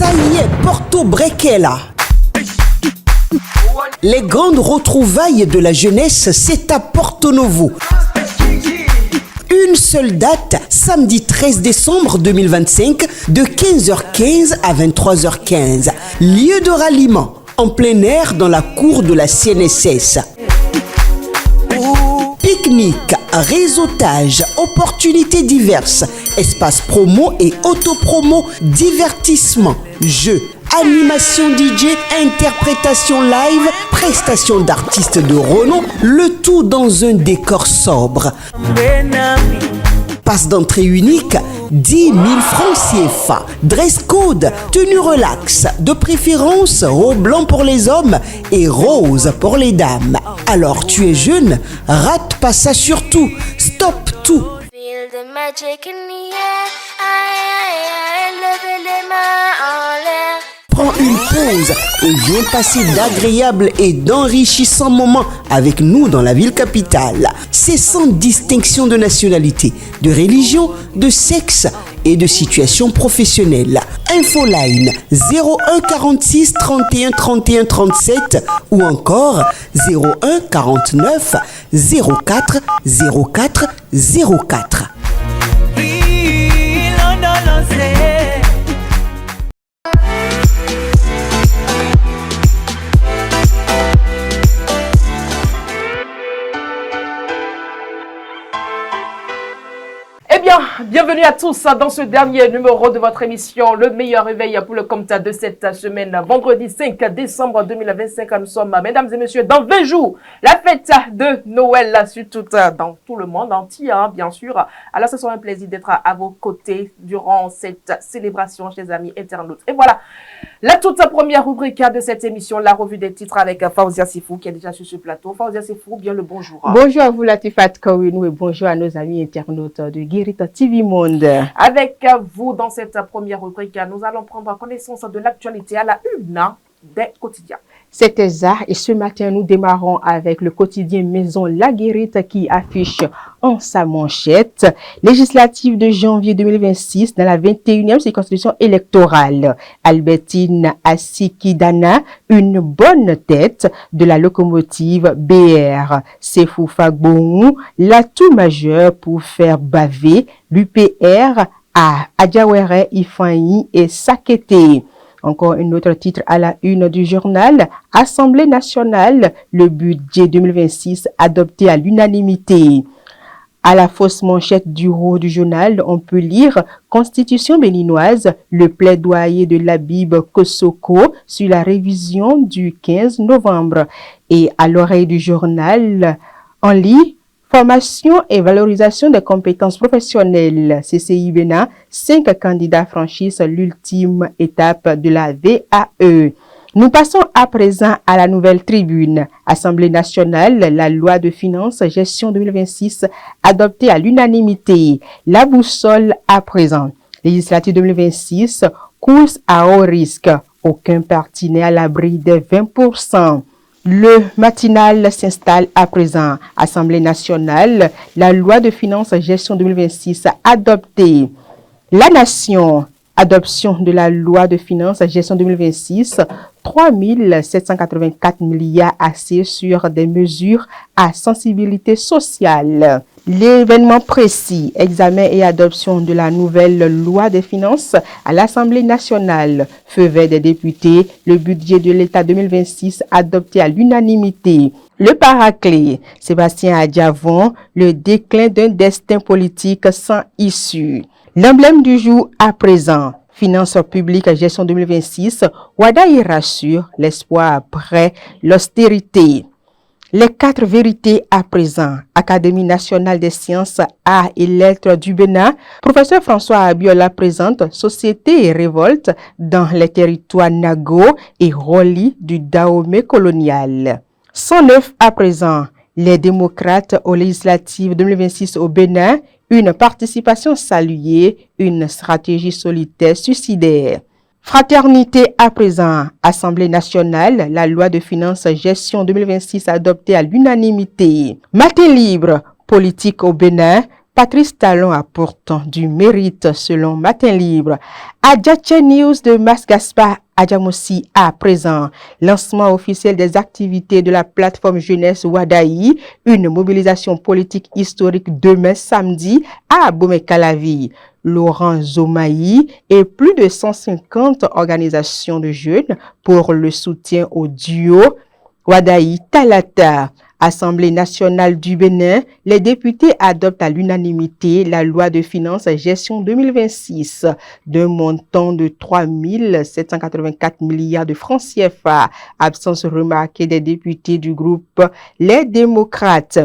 Ça y est, Porto Brequela. Les grandes retrouvailles de la jeunesse, c'est à Porto Novo. Une seule date, samedi 13 décembre 2025, de 15h15 à 23h15. Lieu de ralliement, en plein air dans la cour de la CNSS. Pique-nique, réseautage, opportunités diverses, espace promo et autopromo, divertissement, jeux, animation DJ, interprétation live, prestations d'artistes de renom, le tout dans un décor sobre. Passe d'entrée unique, 10 000 francs CFA. Dress code, tenue relax, de préférence haut blanc pour les hommes et rose pour les dames. Alors tu es jeune, rate pas ça surtout, stop tout. Feel the magic in the air, levez les mains en l'air. Prends une pause et viens passer d'agréables et d'enrichissants moments avec nous dans la ville capitale. C'est sans distinction de nationalité, de religion, de sexe et de situation professionnelle. Infoline 01 46 31 31 37 ou encore 01 49 04 04 04. Bienvenue à tous dans ce dernier numéro de votre émission Le meilleur réveil pour le compte de cette semaine. Vendredi 5 décembre 2025, nous sommes, mesdames et messieurs, dans 20 jours, la fête de Noël, surtout dans tout le monde entier, bien sûr. Alors, ce sera un plaisir d'être à vos côtés durant cette célébration, chers amis internautes. Et voilà, la toute première rubrique de cette émission, la revue des titres avec Faouzia Sifou, qui est déjà sur ce plateau. Faouzia Sifou, bien le bonjour. Bonjour à vous, Latifat Kawinou, et bonjour à nos amis internautes de Guérita TV Monde. Avec vous, dans cette première rubrique, nous allons prendre connaissance de l'actualité à la une des quotidiens. C'est exact, et ce matin, nous démarrons avec le quotidien Maison La Guérite qui affiche en sa manchette législative de janvier 2026 dans la 21e circonscription électorale. Albertine Assikidana, une bonne tête de la locomotive BR. Sefou Fagbou, l'atout majeur pour faire baver l'UPR à Adjawere, Ifanyi et Sakete. Encore un autre titre à la une du journal. Assemblée nationale, le budget 2026 adopté à l'unanimité. À la fausse manchette du haut du journal, on peut lire Constitution béninoise, le plaidoyer de l'Habib Kosoko sur la révision du 15 novembre. Et à l'oreille du journal, on lit Formation et valorisation des compétences professionnelles. CCI Bénin, 5 candidats franchissent l'ultime étape de la VAE. Nous passons à présent à la nouvelle tribune. Assemblée nationale, la loi de finances gestion 2026 adoptée à l'unanimité. La boussole à présent. Législative 2026, course à haut risque. Aucun parti n'est à l'abri des 20%. Le matinal s'installe à présent. Assemblée nationale, la loi de finances gestion 2026 adoptée. La nation, adoption de la loi de finances gestion 2026, 3 784 milliards assis sur des mesures à sensibilité sociale. L'événement précis, examen et adoption de la nouvelle loi des finances à l'Assemblée nationale, feu vert des députés, le budget de l'État 2026 adopté à l'unanimité. Le paraclet, Sébastien Adjavon, le déclin d'un destin politique sans issue. L'emblème du jour à présent. Finances publiques gestion 2026, Wada y rassure l'espoir après l'austérité. Les 4 vérités à présent. Académie nationale des sciences, arts et lettres du Bénin. Professeur François Abiola présente Société et révolte dans les territoires Nago et Roli du Dahomey colonial. 109 à présent. Les démocrates aux législatives 2026 au Bénin. Une participation saluée, une stratégie solitaire suicidaire. Fraternité à présent, Assemblée nationale, la loi de finances gestion 2026 adoptée à l'unanimité. Matin libre, politique au Bénin, Patrice Talon a pourtant du mérite selon Matin Libre. Adjache News de Mas Gaspard Adjamoussi à présent. Lancement officiel des activités de la plateforme jeunesse Wadaï. Une mobilisation politique historique demain samedi à Abomey-Calavi. Laurent Zomaï et plus de 150 organisations de jeunes pour le soutien au duo Wadaï Talata. Assemblée nationale du Bénin, les députés adoptent à l'unanimité la loi de finances gestion 2026 d'un montant de 3 784 milliards de francs CFA. Absence remarquée des députés du groupe Les Démocrates.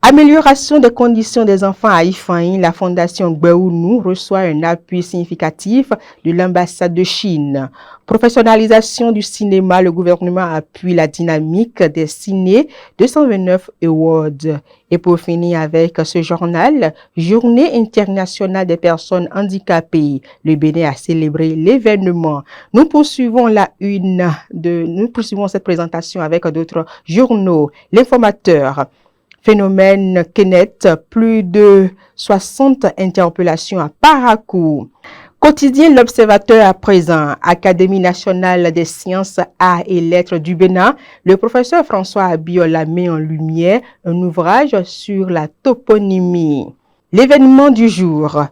Amélioration des conditions des enfants à Ifaïn, la fondation Gbeounou reçoit un appui significatif de l'ambassade de Chine. Professionnalisation du cinéma, le gouvernement appuie la dynamique des Ciné 229 Awards. Et pour finir avec ce journal, Journée internationale des personnes handicapées. Le Bénin a célébré l'événement. Nous poursuivons cette présentation avec d'autres journaux. L'Informateur. Phénomène Kenneth, plus de 60 interpellations à Parakou. Quotidien L'Observateur à présent, Académie nationale des sciences, arts et lettres du Bénin, le professeur François Abiola met en lumière un ouvrage sur la toponymie. L'événement du jour,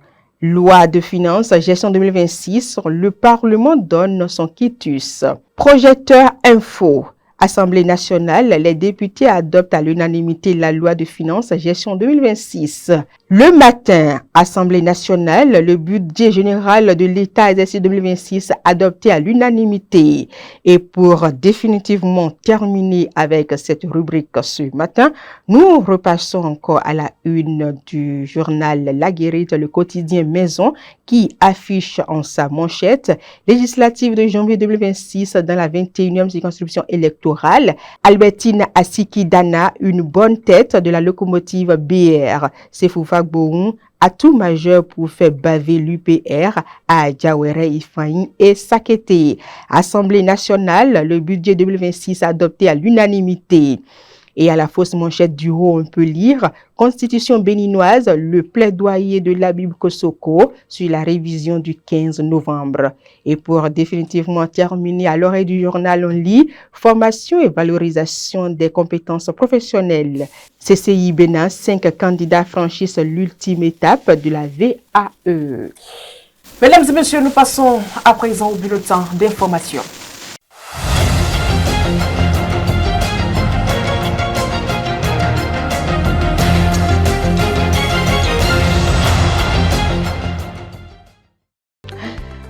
loi de finances, gestion 2026, le Parlement donne son quitus. Projecteur info. Assemblée nationale, les députés adoptent à l'unanimité la loi de finances gestion 2026. Le matin, Assemblée nationale, le budget général de l'État exercice 2026 adopté à l'unanimité. Et pour définitivement terminer avec cette rubrique ce matin, nous repassons encore à la une du journal La Guérite, le quotidien Maison, qui affiche en sa manchette législative de janvier 2026 dans la 21e circonscription électorale. Albertine Asiki-Dana, une bonne tête de la locomotive BR. Sefoufa Gboun, atout majeur pour faire baver l'UPR à Djawere, Ifaïn et Sakete. Assemblée nationale, le budget 2026 adopté à l'unanimité. Et à la fausse manchette du haut, on peut lire Constitution béninoise, le plaidoyer de l'Habib Kosoko sur la révision du 15 novembre. Et pour définitivement terminer, à l'oreille du journal, on lit Formation et valorisation des compétences professionnelles. CCI Bénin, 5 candidats franchissent l'ultime étape de la VAE. Mesdames et messieurs, nous passons à présent au bulletin d'information.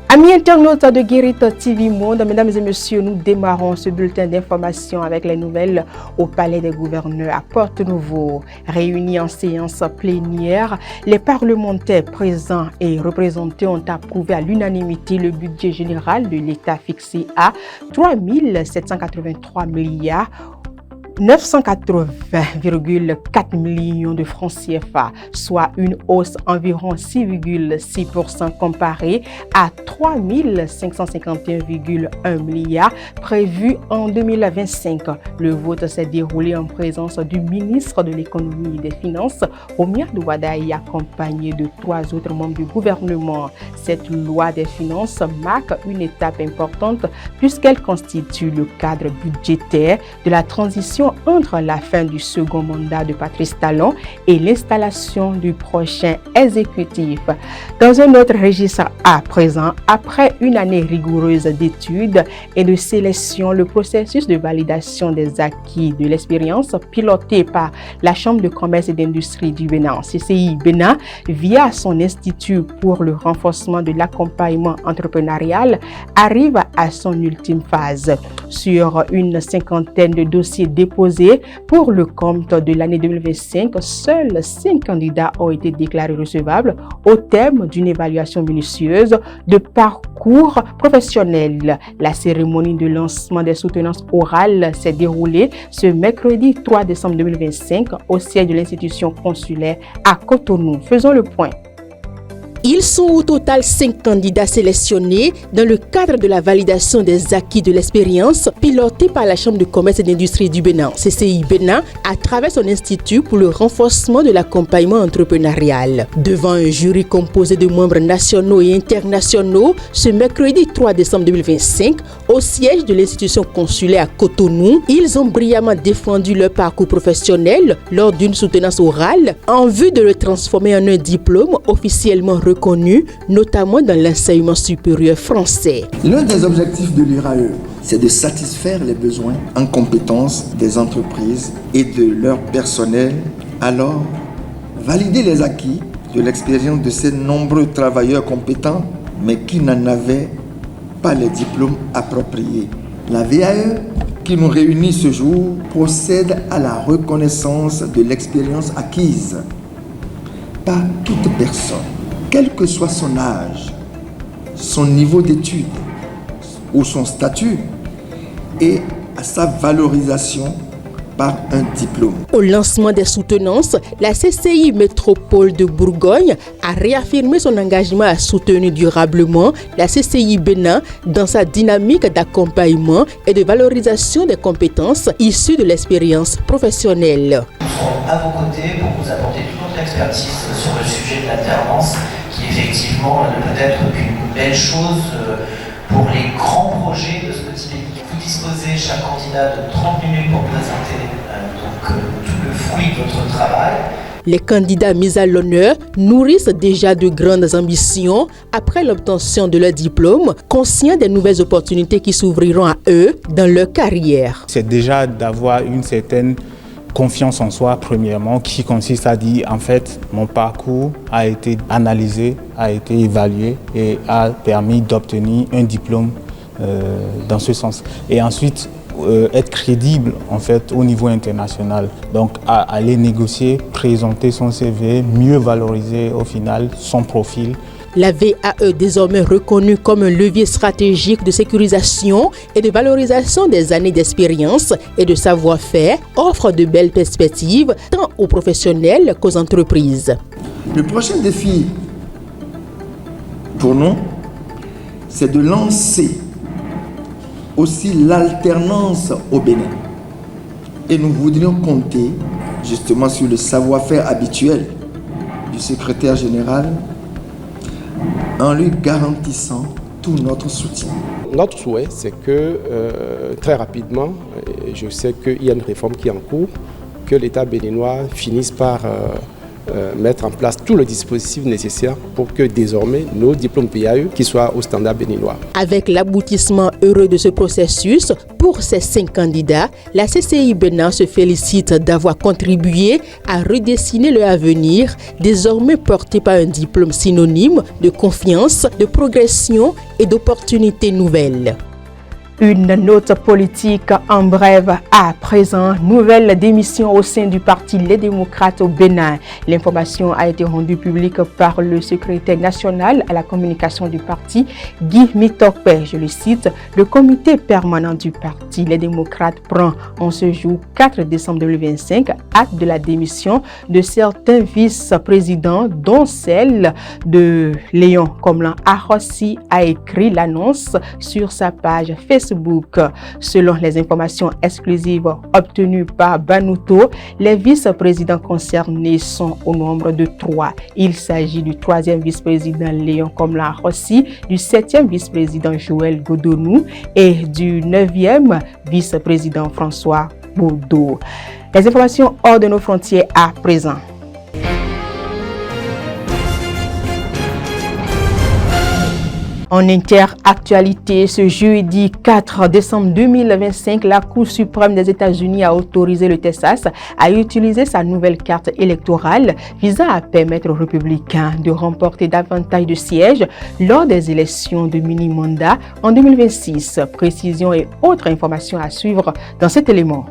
Amis internautes de Guérite TV Monde, mesdames et messieurs, nous démarrons ce bulletin d'information avec les nouvelles au Palais des Gouverneurs à Porte-Nouveau. Réunis en séance plénière, les parlementaires présents et représentés ont approuvé à l'unanimité le budget général de l'État fixé à 3 783 milliards 980,4 millions de francs CFA, soit une hausse environ 6,6% comparée à 3 551,1 milliards prévus en 2025. Le vote s'est déroulé en présence du ministre de l'Économie et des Finances, Romia Douadaï, accompagné de 3 autres membres du gouvernement. Cette loi des finances marque une étape importante puisqu'elle constitue le cadre budgétaire de la transition entre la fin du second mandat de Patrice Talon et l'installation du prochain exécutif. Dans un autre registre à présent, après une année rigoureuse d'études et de sélection, le processus de validation des acquis de l'expérience piloté par la Chambre de commerce et d'industrie du Bénin, CCI Bénin, via son institut pour le renforcement de l'accompagnement entrepreneurial, arrive à son ultime phase. Sur une cinquantaine de dossiers déposés pour le compte de l'année 2025, seuls 5 candidats ont été déclarés recevables au terme d'une évaluation minutieuse de parcours professionnel. La cérémonie de lancement des soutenances orales s'est déroulée ce mercredi 3 décembre 2025 au siège de l'institution consulaire à Cotonou. Faisons le point. Ils sont au total 5 candidats sélectionnés dans le cadre de la validation des acquis de l'expérience pilotée par la Chambre de commerce et d'industrie du Bénin, CCI Bénin, à travers son institut pour le renforcement de l'accompagnement entrepreneurial. Devant un jury composé de membres nationaux et internationaux, ce mercredi 3 décembre 2025, au siège de l'institution consulaire à Cotonou, ils ont brillamment défendu leur parcours professionnel lors d'une soutenance orale en vue de le transformer en un diplôme officiellement reconnu, notamment dans l'enseignement supérieur français. L'un des objectifs de l'IRAE, c'est de satisfaire les besoins en compétences des entreprises et de leur personnel. Alors, valider les acquis de l'expérience de ces nombreux travailleurs compétents, mais qui n'en avaient pas les diplômes appropriés. La VAE, qui nous réunit ce jour, procède à la reconnaissance de l'expérience acquise par toute personne, quel que soit son âge, son niveau d'études ou son statut, et à sa valorisation par un diplôme. Au lancement des soutenances, la CCI Métropole de Bourgogne a réaffirmé son engagement à soutenir durablement la CCI Bénin dans sa dynamique d'accompagnement et de valorisation des compétences issues de l'expérience professionnelle. Nous serons à vos côtés pour vous apporter toute notre expertise sur le sujet de l'alternance, qui effectivement ne peut être qu'une belle chose pour les grands projets de ce petit pays. Vous disposez, chaque candidat, de 30 minutes pour présenter tout le fruit de votre travail. Les candidats mis à l'honneur nourrissent déjà de grandes ambitions après l'obtention de leur diplôme, conscients des nouvelles opportunités qui s'ouvriront à eux dans leur carrière. C'est déjà d'avoir une certaine confiance en soi, premièrement, qui consiste à dire, en fait, mon parcours a été analysé, a été évalué et a permis d'obtenir un diplôme dans ce sens. Et ensuite, être crédible en fait au niveau international, donc à aller négocier, présenter son CV, mieux valoriser au final son profil. La VAE, désormais reconnue comme un levier stratégique de sécurisation et de valorisation des années d'expérience et de savoir-faire, offre de belles perspectives tant aux professionnels qu'aux entreprises. Le prochain défi pour nous, c'est de lancer aussi l'alternance au Bénin. Et nous voudrions compter justement sur le savoir-faire habituel du secrétaire général en lui garantissant tout notre soutien. Notre souhait, c'est que très rapidement, je sais qu'il y a une réforme qui est en cours, que l'État béninois finisse par mettre en place tout le dispositif nécessaire pour que désormais nos diplômes PAE qui soient au standard béninois. Avec l'aboutissement heureux de ce processus, pour ces 5 candidats, la CCI Bénin se félicite d'avoir contribué à redessiner leur avenir, désormais porté par un diplôme synonyme de confiance, de progression et d'opportunités nouvelles. Une note politique en bref à présent. Nouvelle démission au sein du parti Les Démocrates au Bénin. L'information a été rendue publique par le secrétaire national à la communication du parti, Guy Mitokpe. Je le cite, le comité permanent du parti Les Démocrates prend en ce jour 4 décembre 2025 acte de la démission de certains vice-présidents, dont celle de Léon Komlan Arossi, a écrit l'annonce sur sa page Facebook. Selon les informations exclusives obtenues par Banuto, les vice-présidents concernés sont au nombre de 3. Il s'agit du 3e vice-président Léon Komlan Arossi, du 7e vice-président Joël Godonou et du 9e vice-président François Bourdeau. Les informations hors de nos frontières à présent. En interactualité, ce jeudi 4 décembre 2025, la Cour suprême des États-Unis a autorisé le Texas à utiliser sa nouvelle carte électorale visant à permettre aux républicains de remporter davantage de sièges lors des élections de mini-mandat en 2026. Précision et autres informations à suivre dans cet élément.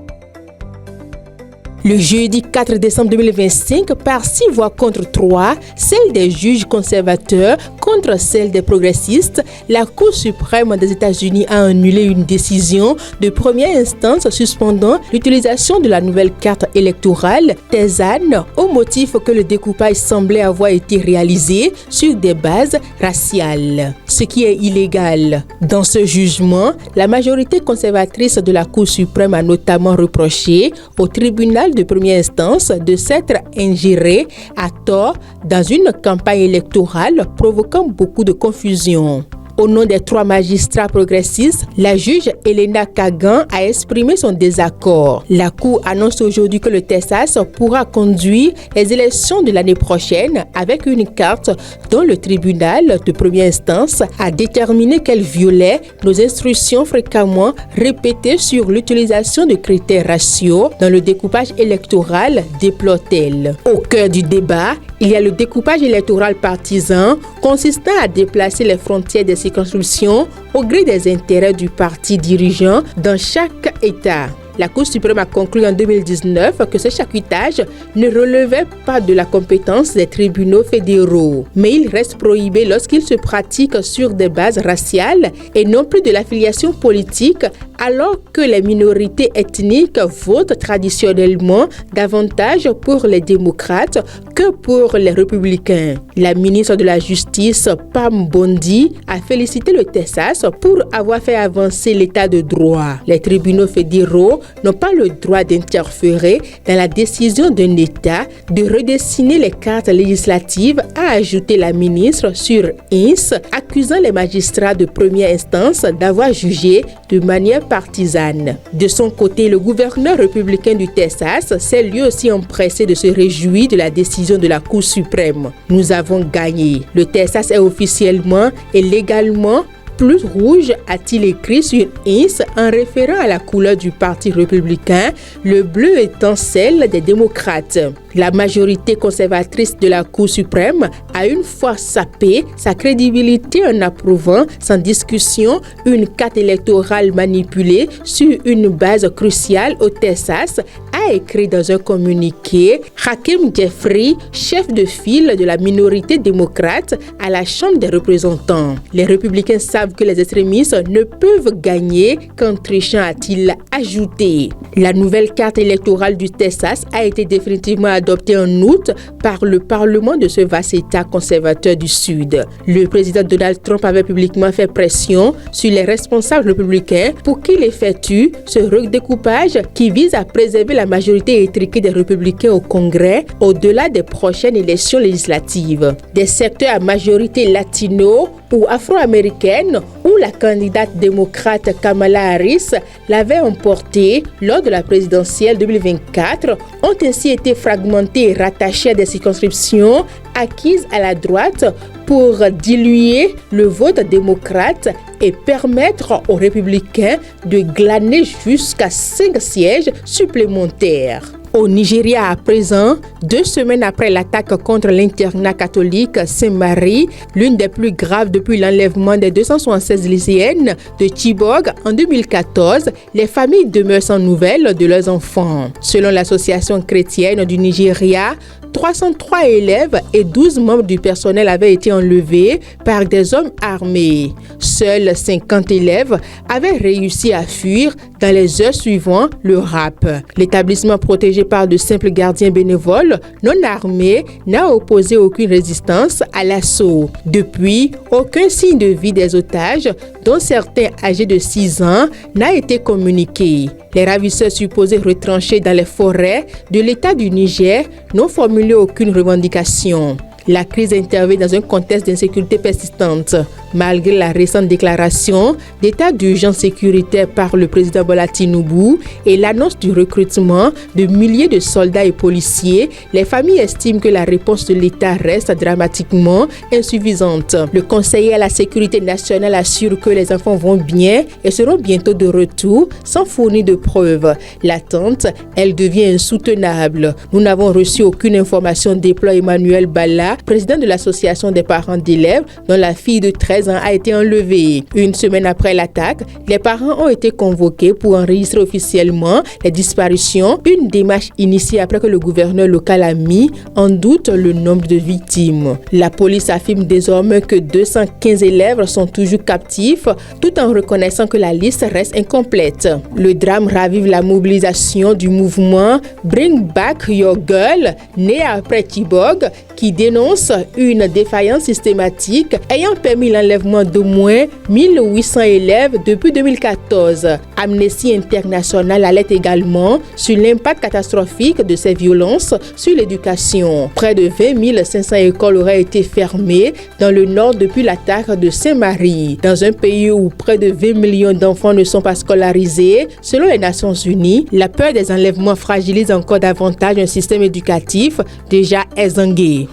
Le jeudi 4 décembre 2025, par 6 voix contre 3, celle des juges conservateurs contre celle des progressistes, la Cour suprême des États-Unis a annulé une décision de première instance suspendant l'utilisation de la nouvelle carte électorale Tezan au motif que le découpage semblait avoir été réalisé sur des bases raciales, ce qui est illégal. Dans ce jugement, la majorité conservatrice de la Cour suprême a notamment reproché au tribunal de première instance de s'être ingéré à tort dans une campagne électorale provoquant beaucoup de confusion. Au nom des 3 magistrats progressistes, la juge Elena Kagan a exprimé son désaccord. La Cour annonce aujourd'hui que le Texas pourra conduire les élections de l'année prochaine avec une carte dont le tribunal de première instance a déterminé qu'elle violait nos instructions fréquemment répétées sur l'utilisation de critères raciaux dans le découpage électoral, déplore-t-elle. Au cœur du débat, il y a le découpage électoral partisan consistant à déplacer les frontières des circonscriptions au gré des intérêts du parti dirigeant dans chaque État. La Cour suprême a conclu en 2019 que ce charcutage ne relevait pas de la compétence des tribunaux fédéraux, mais il reste prohibé lorsqu'il se pratique sur des bases raciales et non plus de l'affiliation politique, alors que les minorités ethniques votent traditionnellement davantage pour les démocrates que pour les républicains. La ministre de la Justice, Pam Bondi, a félicité le Texas pour avoir fait avancer l'état de droit. Les tribunaux fédéraux n'ont pas le droit d'interférer dans la décision d'un État de redessiner les cartes législatives, a ajouté la ministre sur X, accusant les magistrats de première instance d'avoir jugé de manière partisane. De son côté, le gouverneur républicain du Texas s'est lui aussi empressé de se réjouir de la décision de la Cour suprême. Nous avons gagné. Le Texas est officiellement et légalement plus rouge, a-t-il écrit sur X en référant à la couleur du Parti républicain, le bleu étant celle des démocrates. La majorité conservatrice de la Cour suprême a une fois sapé sa crédibilité en approuvant sans discussion une carte électorale manipulée sur une base cruciale au Texas, a écrit dans un communiqué Hakeem Jeffrey, chef de file de la minorité démocrate à la Chambre des représentants. Les républicains savent que les extrémistes ne peuvent gagner qu'en trichant, a-t-il ajouté. La nouvelle carte électorale du Texas a été définitivement adoptée en août par le Parlement de ce vaste État conservateur du Sud. Le président Donald Trump avait publiquement fait pression sur les responsables républicains pour qu'ils effectuent ce redécoupage qui vise à préserver la majorité étriquée des républicains au Congrès au-delà des prochaines élections législatives. Des secteurs à majorité latino ou afro-américaine où la candidate démocrate Kamala Harris l'avait emporté lors de la présidentielle 2024 ont ainsi été fragmentés et rattachés à des circonscriptions acquises à la droite pour diluer le vote démocrate et permettre aux républicains de glaner jusqu'à 5 sièges supplémentaires. Au Nigeria à présent, 2 semaines après l'attaque contre l'internat catholique Saint-Marie, l'une des plus graves depuis l'enlèvement des 276 lycéennes de Chibok en 2014, les familles demeurent sans nouvelles de leurs enfants. Selon l'association chrétienne du Nigeria, 303 élèves et 12 membres du personnel avaient été enlevés par des hommes armés. Seuls 50 élèves avaient réussi à fuir dans les heures suivant le rap. L'établissement protégé par de simples gardiens bénévoles non armés n'a opposé aucune résistance à l'assaut. Depuis, aucun signe de vie des otages, dont certains âgés de 6 ans, n'a été communiqué. Les ravisseurs supposés retranchés dans les forêts de l'État du Niger n'ont formulé aucune revendication. La crise intervient dans un contexte d'insécurité persistante. Malgré la récente déclaration d'état d'urgence sécuritaire par le président Bola Tinubu et l'annonce du recrutement de milliers de soldats et policiers, les familles estiment que la réponse de l'État reste dramatiquement insuffisante. Le conseiller à la sécurité nationale assure que les enfants vont bien et seront bientôt de retour sans fournir de preuves. L'attente, elle devient insoutenable. Nous n'avons reçu aucune information, déploie Emmanuel Bala, Moussa, président de l'association des parents d'élèves, dont la fille de 13 ans a été enlevée. Une semaine après l'attaque, les parents ont été convoqués pour enregistrer officiellement les disparitions, une démarche initiée après que le gouverneur local a mis en doute le nombre de victimes. La police affirme désormais que 215 élèves sont toujours captifs, tout en reconnaissant que la liste reste incomplète. Le drame ravive la mobilisation du mouvement Bring Back Your Girl, né après Chibok, qui dénonce une défaillance systématique ayant permis l'enlèvement d'au moins 1800 élèves depuis 2014. Amnesty International alerte également sur l'impact catastrophique de ces violences sur l'éducation. Près de 20 500 écoles auraient été fermées dans le nord depuis l'attaque de Saint-Marie. Dans un pays où près de 20 millions d'enfants ne sont pas scolarisés, selon les Nations Unies, la peur des enlèvements fragilise encore davantage un système éducatif déjà exsangué.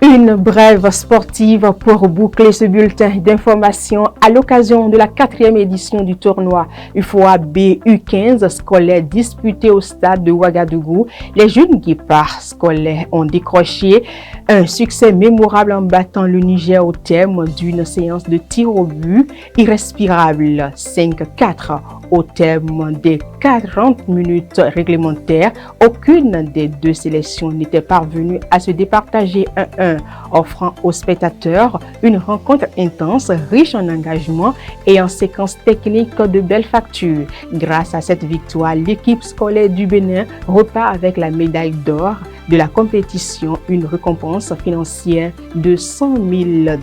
Une brève sportive pour boucler ce bulletin d'information à l'occasion de la 4e édition du tournoi UFOA BU15 scolaire disputé au stade de Ouagadougou. Les jeunes guépards scolaires ont décroché un succès mémorable en battant le Niger au terme d'une séance de tir au but irrespirable 5-4. Au terme des 40 minutes réglementaires, aucune des deux sélections n'était parvenue à se départager 1-1, offrant aux spectateurs une rencontre intense, riche en engagement et en séquences techniques de belle facture. Grâce à cette victoire, l'équipe scolaire du Bénin repart avec la médaille d'or de la compétition, une récompense financière de $100 000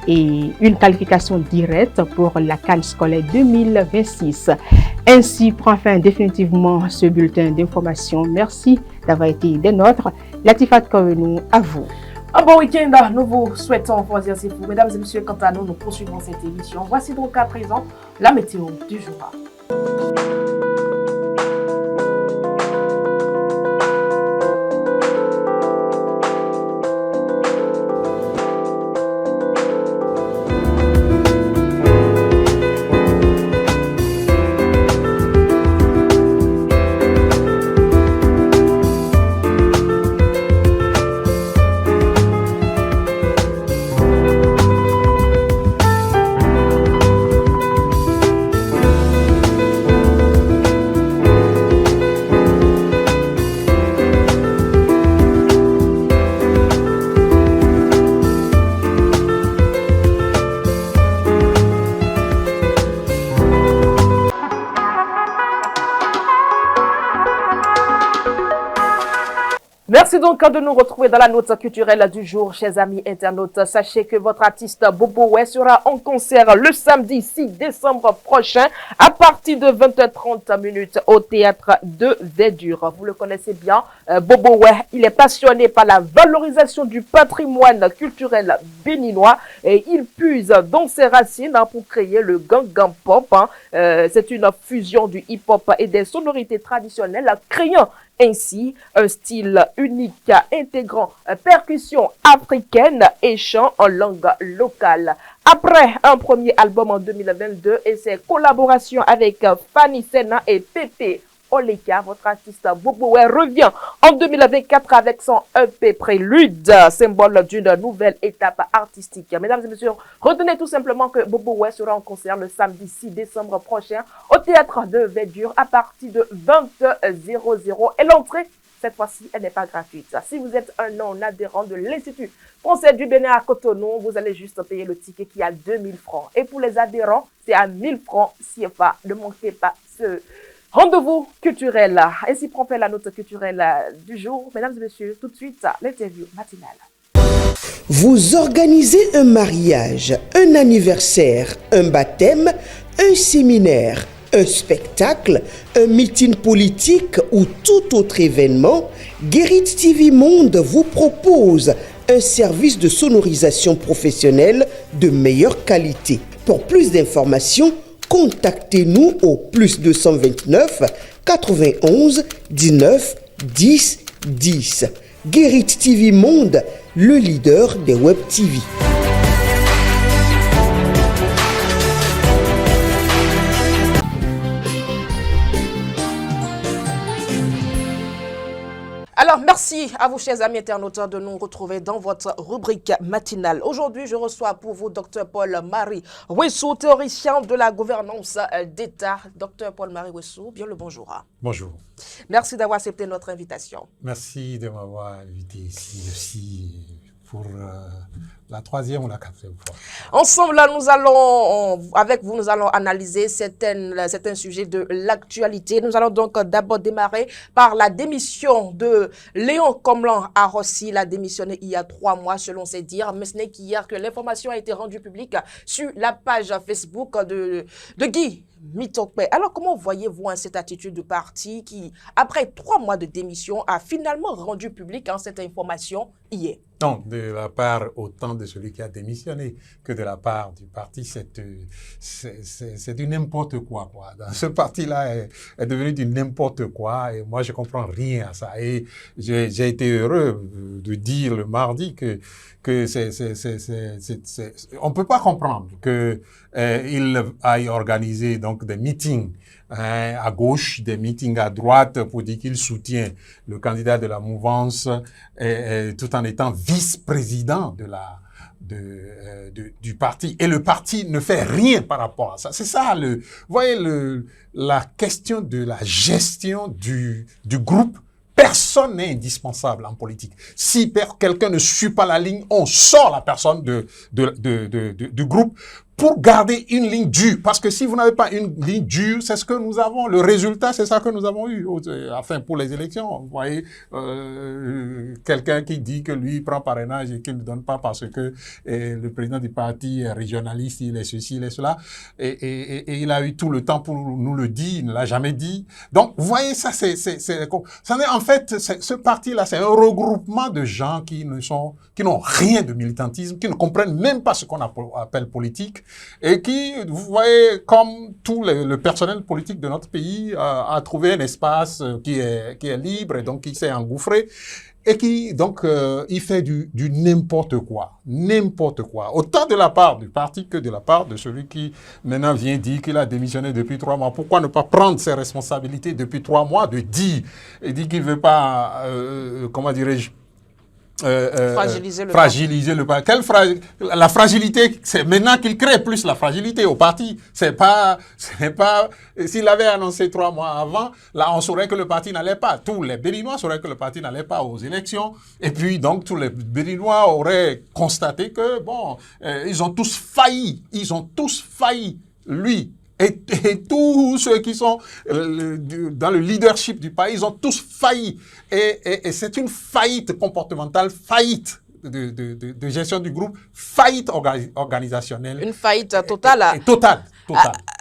et une qualification directe pour la CAN scolaire 2026. Ainsi prend fin définitivement ce bulletin d'information. Merci d'avoir été des nôtres. Latifat Korenou, à vous. Un bon week-end, nous vous souhaitons choisir c'est vous. Mesdames et messieurs, quant à nous, nous poursuivons cette émission. Voici donc à présent la météo du jour. Merci donc de nous retrouver dans la note culturelle du jour, chers amis internautes. Sachez que votre artiste Bobo Way sera en concert le samedi 6 décembre prochain à partir de 20h30 au théâtre de Verdure. Vous le connaissez bien, Bobo Way, il est passionné par la valorisation du patrimoine culturel béninois et il puise dans ses racines pour créer le gangan pop. C'est une fusion du hip-hop et des sonorités traditionnelles, créant ainsi un style unique intégrant percussion africaine et chant en langue locale. Après un premier album en 2022 et ses collaborations avec Fanny Sena et Pépé Oleka, votre artiste Bobo Way revient en 2024 avec son EP Prélude, symbole d'une nouvelle étape artistique. Mesdames et messieurs, retenez tout simplement que Bobo Way sera en concert le samedi 6 décembre prochain au théâtre de Verdure à partir de 20h00 et l'entrée, cette fois-ci, elle n'est pas gratuite. Si vous êtes un non-adhérent de l'Institut français du Bénin à Cotonou, vous allez juste payer le ticket qui est à 2000 francs. Et pour les adhérents, c'est à 1000 francs CFA. Ne manquez pas ce rendez-vous culturel. Ainsi prend fin la note culturelle du jour. Mesdames et messieurs, tout de suite, l'interview matinale. Vous organisez un mariage, un anniversaire, un baptême, un séminaire, un spectacle, un meeting politique ou tout autre événement, Guérit TV Monde vous propose un service de sonorisation professionnelle de meilleure qualité. Pour plus d'informations, contactez-nous au +229 91 19 10 10. Guérit TV Monde, le leader des web TV. Alors, merci à vous, chers amis internautes, de nous retrouver dans votre rubrique matinale. Aujourd'hui, je reçois pour vous Dr Paul-Marie Ouessou, théoricien de la gouvernance d'État. Dr Paul-Marie Ouessou, bien le bonjour. Bonjour. Merci d'avoir accepté notre invitation. Merci de m'avoir invité ici aussi pour la 3e ou la 4e fois. Ensemble, là, nous allons analyser certains sujets de l'actualité. Nous allons donc d'abord démarrer par la démission de Léon Comlan à Rossi. Il a démissionné il y a 3 mois, selon ses dires. Mais ce n'est qu'hier que l'information a été rendue publique sur la page Facebook de Guy Mitokpe. Alors, comment voyez-vous cette attitude du parti qui, après 3 mois de démission, a finalement rendu publique cette information hier? Non, de la part autant de celui qui a démissionné que de la part du parti, c'est du n'importe quoi. Dans ce parti-là est devenu du n'importe quoi et moi je comprends rien à ça. Et j'ai été heureux de dire le mardi que on peut pas comprendre que il aille organiser donc des meetings à gauche, des meetings à droite pour dire qu'il soutient le candidat de la mouvance tout en étant vice-président du parti. Et le parti ne fait rien par rapport à ça. C'est ça vous voyez la question de la gestion du groupe. Personne n'est indispensable en politique. Si quelqu'un ne suit pas la ligne, on sort la personne du groupe pour garder une ligne dure. Parce que si vous n'avez pas une ligne dure, c'est ce que nous avons. Le résultat, c'est ça que nous avons eu. Enfin, pour les élections, vous voyez, quelqu'un qui dit que lui prend parrainage et qu'il ne donne pas parce que le président du parti est régionaliste, il est ceci, il est cela. Et il a eu tout le temps pour nous le dire, il ne l'a jamais dit. Donc, vous voyez, ça, en fait, ce parti-là, c'est un regroupement de gens qui n'ont rien de militantisme, qui ne comprennent même pas ce qu'on appelle politique. Et qui, vous voyez, comme tout le personnel politique de notre pays, a trouvé un espace qui est libre et donc qui s'est engouffré et qui, donc, il fait du n'importe quoi. N'importe quoi. Autant de la part du parti que de la part de celui qui, maintenant, vient dire qu'il a démissionné depuis 3 mois. Pourquoi ne pas prendre ses responsabilités depuis 3 mois de dire, et dit qu'il ne veut pas, comment dirais-je, fragiliser le parti. La fragilité, c'est maintenant qu'il crée plus la fragilité au parti. C'est pas, s'il avait annoncé 3 mois avant, là, on saurait que le parti n'allait pas. Tous les Béninois sauraient que le parti n'allait pas aux élections. Et puis, donc, tous les Béninois auraient constaté que, bon, ils ont tous failli. Lui. Et tous ceux qui sont dans le leadership du pays, ils ont tous failli. Et c'est une faillite comportementale, faillite de gestion du groupe, faillite organisationnelle. Une faillite totale. Totale.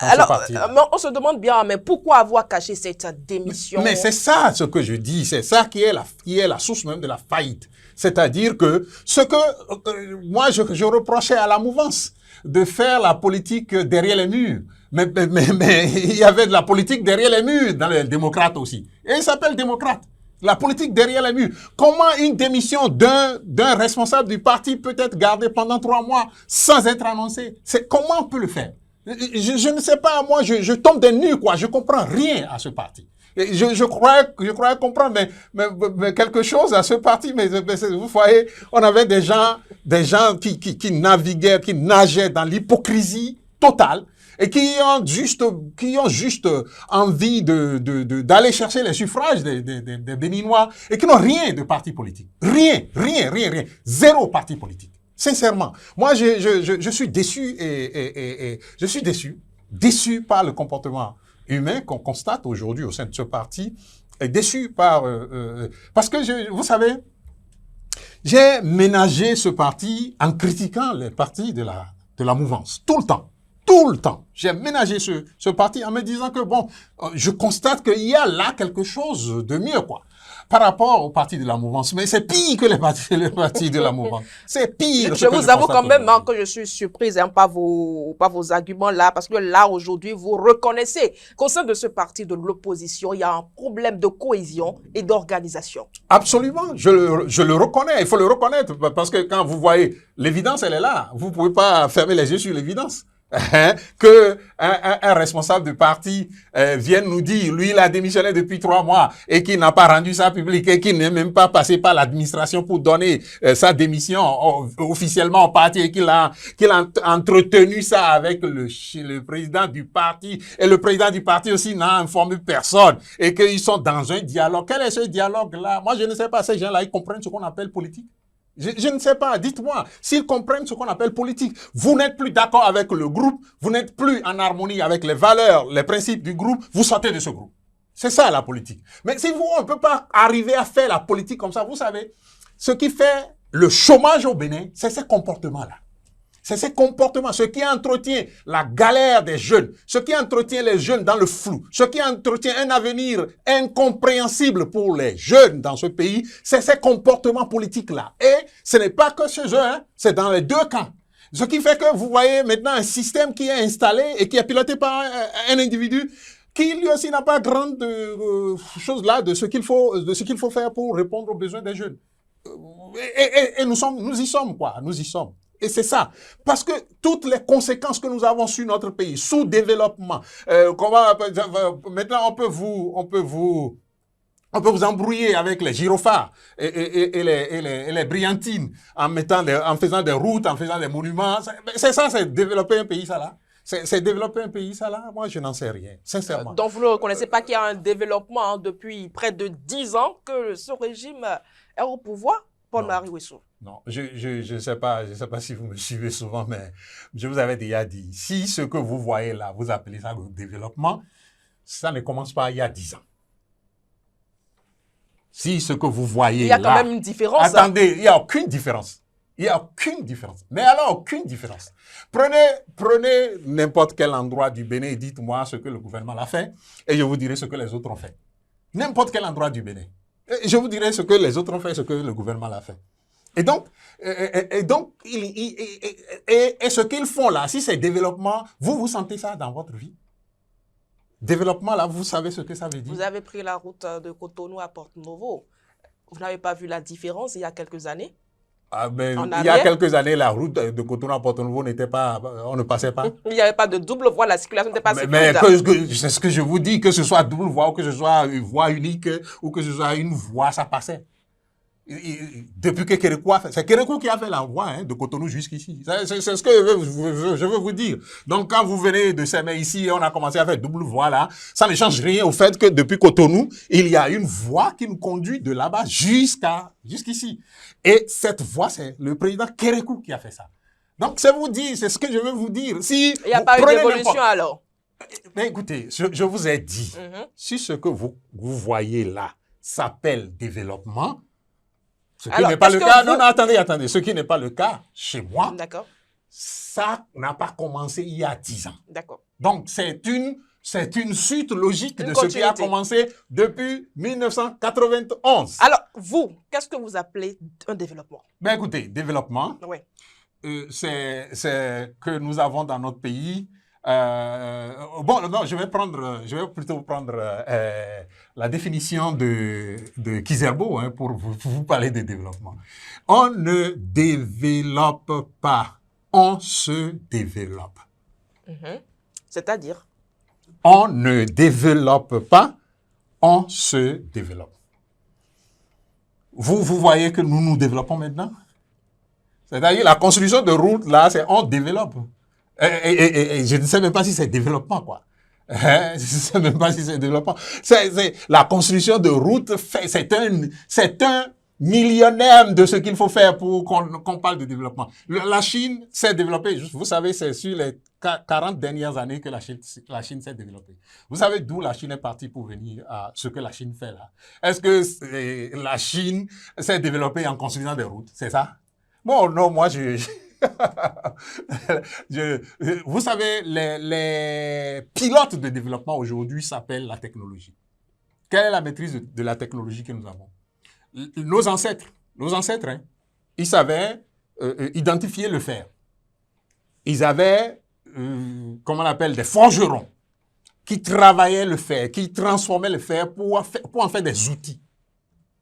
Alors, on se demande bien, mais pourquoi avoir caché cette démission? Mais c'est ça ce que je dis, c'est ça qui est la source même de la faillite. C'est-à-dire que ce que moi je reprochais à la mouvance, de faire la politique derrière les murs. Mais il y avait de la politique derrière les murs dans les démocrates aussi. Et il s'appelle démocrate. La politique derrière les murs. Comment une démission d'un responsable du parti peut être gardée pendant 3 mois sans être annoncée? Comment on peut le faire? Je ne sais pas, moi je tombe des nues, quoi. Je comprends rien à ce parti. Je croyais comprendre mais quelque chose à ce parti, mais vous voyez, on avait des gens qui naviguaient, qui nageaient dans l'hypocrisie totale et qui ont juste envie d'aller chercher les suffrages des Béninois et qui n'ont rien de parti politique. Rien. Zéro parti politique. Sincèrement. Moi, je suis déçu et je suis déçu par le comportement humain qu'on constate aujourd'hui au sein de ce parti, est déçu par parce que vous savez, j'ai ménagé ce parti en critiquant les partis de la mouvance tout le temps. J'ai ménagé ce parti en me disant que bon, je constate qu'il y a là quelque chose de mieux, quoi. Par rapport au parti de la mouvance. Mais c'est pire que les partis de la mouvance. C'est pire. Je vous avoue quand même que je suis surprise par vos arguments là, parce que là, aujourd'hui, vous reconnaissez qu'au sein de ce parti de l'opposition, il y a un problème de cohésion et d'organisation. Absolument. Je le reconnais. Il faut le reconnaître parce que quand vous voyez l'évidence, elle est là. Vous pouvez pas fermer les yeux sur l'évidence. que un responsable de parti vienne nous dire, lui, il a démissionné depuis 3 mois et qu'il n'a pas rendu ça public et qu'il n'est même pas passé par l'administration pour donner sa démission officiellement au parti et qu'il a entretenu ça avec le président du parti et le président du parti aussi n'a informé personne et qu'ils sont dans un dialogue. Quel est ce dialogue-là? Moi, je ne sais pas, ces gens-là, ils comprennent ce qu'on appelle politique? Je ne sais pas, dites-moi, s'ils comprennent ce qu'on appelle politique, vous n'êtes plus d'accord avec le groupe, vous n'êtes plus en harmonie avec les valeurs, les principes du groupe, vous sortez de ce groupe. C'est ça la politique. Mais si on ne peut pas arriver à faire la politique comme ça, vous savez, ce qui fait le chômage au Bénin, c'est ces comportements-là. C'est ces comportements, ce qui entretient la galère des jeunes, ce qui entretient les jeunes dans le flou, ce qui entretient un avenir incompréhensible pour les jeunes dans ce pays, c'est ces comportements politiques-là. Et ce n'est pas que chez eux, hein, c'est dans les deux camps. Ce qui fait que vous voyez maintenant un système qui est installé et qui est piloté par un individu qui lui aussi n'a pas grande chose là de ce qu'il faut faire pour répondre aux besoins des jeunes. Et nous y sommes quoi, nous y sommes. Et c'est ça. Parce que toutes les conséquences que nous avons sur notre pays, sous-développement, maintenant on peut vous embrouiller avec les gyrophares et les brillantines en faisant des routes, en faisant des monuments. C'est ça, c'est développer un pays, ça là. C'est développer un pays, ça là. Moi, je n'en sais rien, sincèrement. Donc, vous ne reconnaissez pas qu'il y a un développement depuis près de 10 ans que ce régime est au pouvoir, Paul-Marie Wessou? Non, je ne sais pas si vous me suivez souvent, mais je vous avais déjà dit, si ce que vous voyez là, vous appelez ça le développement, ça ne commence pas il y a 10 ans. Si ce que vous voyez là... Il y a quand même une différence. Attendez, il n'y a aucune différence. Il n'y a aucune différence. Mais alors, aucune différence. Prenez n'importe quel endroit du Bénin et dites-moi ce que le gouvernement a fait et je vous dirai ce que les autres ont fait. N'importe quel endroit du Bénin. Et je vous dirai ce que les autres ont fait, ce que le gouvernement a fait. Et donc, ce qu'ils font là, si c'est développement, vous sentez ça dans votre vie? Développement là, vous savez ce que ça veut dire? Vous avez pris la route de Cotonou à Porto-Novo. Vous n'avez pas vu la différence il y a quelques années? Ah ben, il y a quelques années, la route de Cotonou à Porto-Novo n'était pas, on ne passait pas. Il n'y avait pas de double voie, la circulation n'était pas sécurisée. Mais c'est ce que je vous dis, que ce soit double voie ou que ce soit une voie unique ou que ce soit une voie, ça passait. Depuis que Kérékou a fait, c'est Kérékou qui a fait la voie de Cotonou jusqu'ici. C'est ce que je veux vous dire. Donc quand vous venez de Sémé ici et on a commencé à faire double voie là, ça ne change rien au fait que depuis Cotonou, il y a une voie qui nous conduit de là-bas jusqu'ici. Et cette voie, c'est le président Kérékou qui a fait ça. Donc c'est vous dire, c'est ce que je veux vous dire. Si il n'y a pas eu d'évolution alors? Mais écoutez, je vous ai dit, si ce que vous voyez là s'appelle développement, ce qui n'est pas le cas, non, attendez. Ce qui n'est pas le cas chez moi, ça n'a pas commencé il y a 10 ans. D'accord. Donc, c'est une suite logique de ce qui a commencé depuis 1991. Alors, vous, qu'est-ce que vous appelez un développement? Ben écoutez, développement, c'est que nous avons dans notre pays... bon, non, je vais plutôt prendre la définition de Kizerbo pour vous parler de développement. On ne développe pas, on se développe. C'est-à-dire? On ne développe pas, on se développe. Vous voyez que nous nous développons maintenant? C'est-à-dire la construction de routes, là, c'est on développe. Et je ne sais même pas si c'est développement, quoi. Je ne sais même pas si c'est développement. La construction de routes, c'est un millionnaire de ce qu'il faut faire pour qu'on parle de développement. La Chine s'est développée, vous savez, c'est sur les 40 dernières années que la Chine s'est développée. Vous savez d'où la Chine est partie pour venir à ce que la Chine fait là? Est-ce que la Chine s'est développée en construisant des routes? C'est ça? Bon, non, moi, vous savez, les pilotes de développement aujourd'hui s'appellent la technologie. Quelle est la maîtrise de la technologie que nous avons? Nos ancêtres, hein, ils savaient identifier le fer. Ils avaient, comment on appelle, des forgerons qui travaillaient le fer, qui transformaient le fer pour en faire des outils.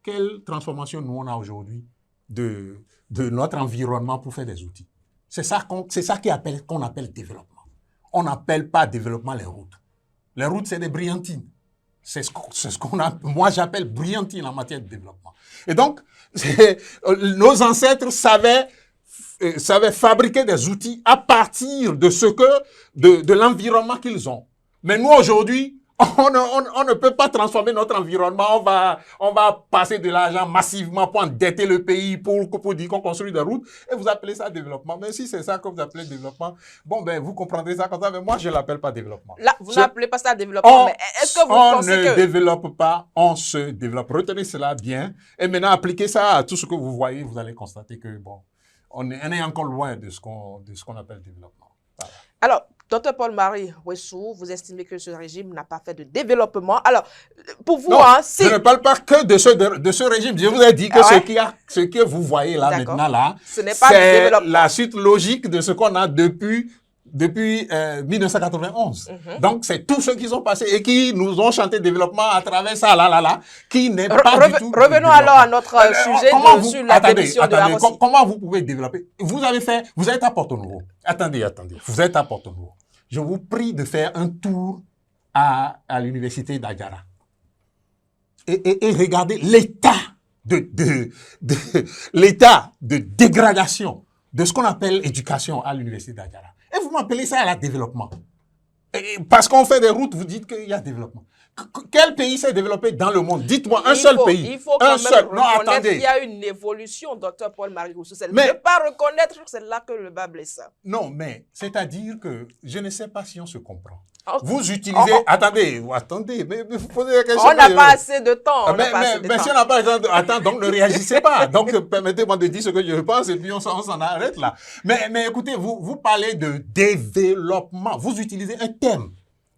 Quelle transformation nous on a aujourd'hui de notre environnement pour faire des outils? C'est ça qu'on appelle développement. on n'appelle pas développement les routes. Les routes, c'est des brillantines. C'est ce qu'on a, moi j'appelle brillantine en matière de développement. Et donc, nos ancêtres savaient fabriquer des outils à partir de de l'environnement qu'ils ont. Mais nous, aujourd'hui, on ne peut pas transformer notre environnement. On va passer de l'argent massivement pour endetter le pays pour dire qu'on construit des routes. Et vous appelez ça développement. Mais si c'est ça que vous appelez développement, bon, ben, vous comprendrez ça comme ça. Mais moi, je ne l'appelle pas développement. Là, vous n'appelez pas ça développement. Mais est-ce que vous pensez que... On ne développe pas, on se développe. Retenez cela bien. Et maintenant, appliquez ça à tout ce que vous voyez. Vous allez constater que, bon, on est encore loin de ce qu'on appelle développement. Voilà. Alors, Dr Paul-Marie Ouessou, vous estimez que ce régime n'a pas fait de développement. Alors, pour vous, non, si... je ne parle pas que de ce régime. Je vous ai dit que ce que vous voyez là maintenant, là, c'est la suite logique de ce qu'on a depuis 1991. Donc, c'est tous ceux qui sont passés et qui nous ont chanté développement à travers ça, qui n'est pas du tout... Revenons alors à notre sujet sur la démission de la Russie. Comment vous pouvez développer? Vous êtes à Porto-Novo. Attendez. Vous êtes à Porto-Novo. Je vous prie de faire un tour à l'université d'Adjara. Et regardez l'état l'état de dégradation de ce qu'on appelle éducation à l'université d'Adjara. Et vous m'appelez ça à développement. Et parce qu'on fait des routes, vous dites qu'il y a développement. Quel pays s'est développé dans le monde? Dites-moi un seul pays. Il faut quand même reconnaître qu'il y a une évolution, Dr Paul-Marie Ouessou. C'est ne pas reconnaître, c'est là que le bas blesse. Non, mais c'est-à-dire que je ne sais pas si on se comprend. Vous utilisez... Attendez, mais vous posez la question. On n'a pas assez de temps. Mais si on n'a pas assez de temps, attends, donc ne réagissez pas. Donc, permettez-moi de dire ce que je pense et puis on s'en arrête là. Mais écoutez, vous parlez de développement. Vous utilisez un thème.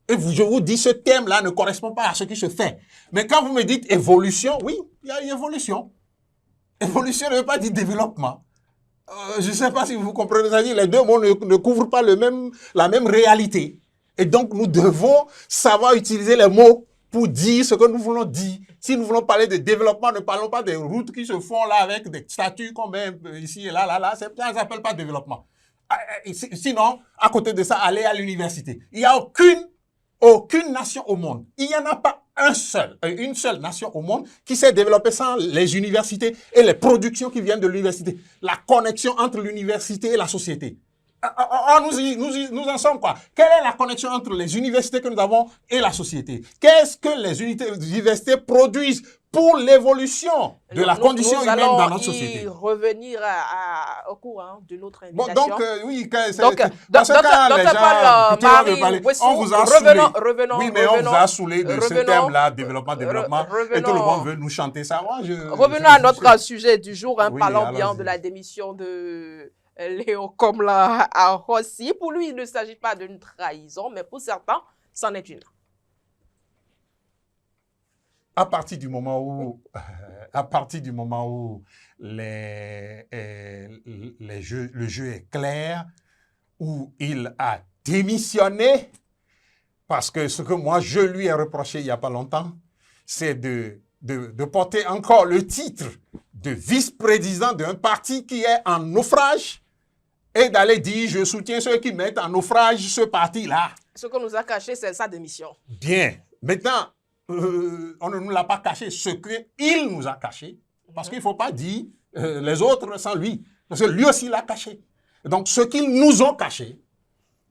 Et je vous dis, ce thème-là ne correspond pas à ce qui se fait. Mais quand vous me dites évolution, oui, il y a une évolution. Évolution ne veut pas dire développement. Je ne sais pas si vous comprenez, c'est-à-dire les deux mots ne couvrent pas la même réalité. Et donc, nous devons savoir utiliser les mots pour dire ce que nous voulons dire. Si nous voulons parler de développement, ne parlons pas des routes qui se font là avec des statues comme ici et là. Ça ne s'appelle pas développement. Sinon, à côté de ça, allez à l'université. Il n'y a aucune nation au monde. Il n'y en a pas une seule nation au monde qui s'est développée sans les universités et les productions qui viennent de l'université. La connexion entre l'université et la société. Nous en sommes quoi? Quelle est la connexion entre les universités que nous avons et la société? Qu'est-ce que les universités produisent pour l'évolution de la condition humaine dans notre société? Nous allons revenir au cours de notre invitation. Bon, donc, oui, dans ce cas, les gens, on vous a saoulé. Oui, mais on vous a saoulé de ce thème-là, développement, et tout le monde veut nous chanter ça. Revenons à notre sujet du jour, parlons bien de la démission de Léo Komla à Rossi. Pour lui, il ne s'agit pas d'une trahison, mais pour certains, c'en est une. À partir du moment où le jeu est clair, où il a démissionné, parce que ce que moi je lui ai reproché il n'y a pas longtemps, c'est de porter encore le titre de vice-président d'un parti qui est en naufrage et d'aller dire je soutiens ceux qui mettent en naufrage ce parti-là. Ce qu'on nous a caché, c'est sa démission. Bien. Maintenant, on ne nous l'a pas caché, ce qu'il nous a caché, parce qu'il ne faut pas dire les autres sans lui, parce que lui aussi l'a caché. Donc, ce qu'ils nous ont caché,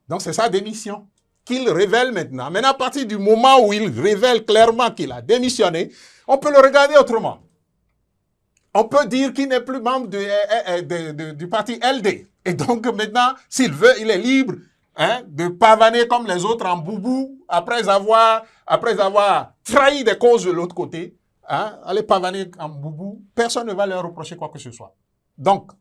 donc c'est sa démission qu'il révèle maintenant. Maintenant, à partir du moment où il révèle clairement qu'il a démissionné, on peut le regarder autrement. On peut dire qu'il n'est plus membre du parti LD. Et donc maintenant, s'il veut, il est libre de pavaner comme les autres en boubou après avoir trahi des causes de l'autre côté. Aller pavaner en boubou, personne ne va leur reprocher quoi que ce soit. Donc,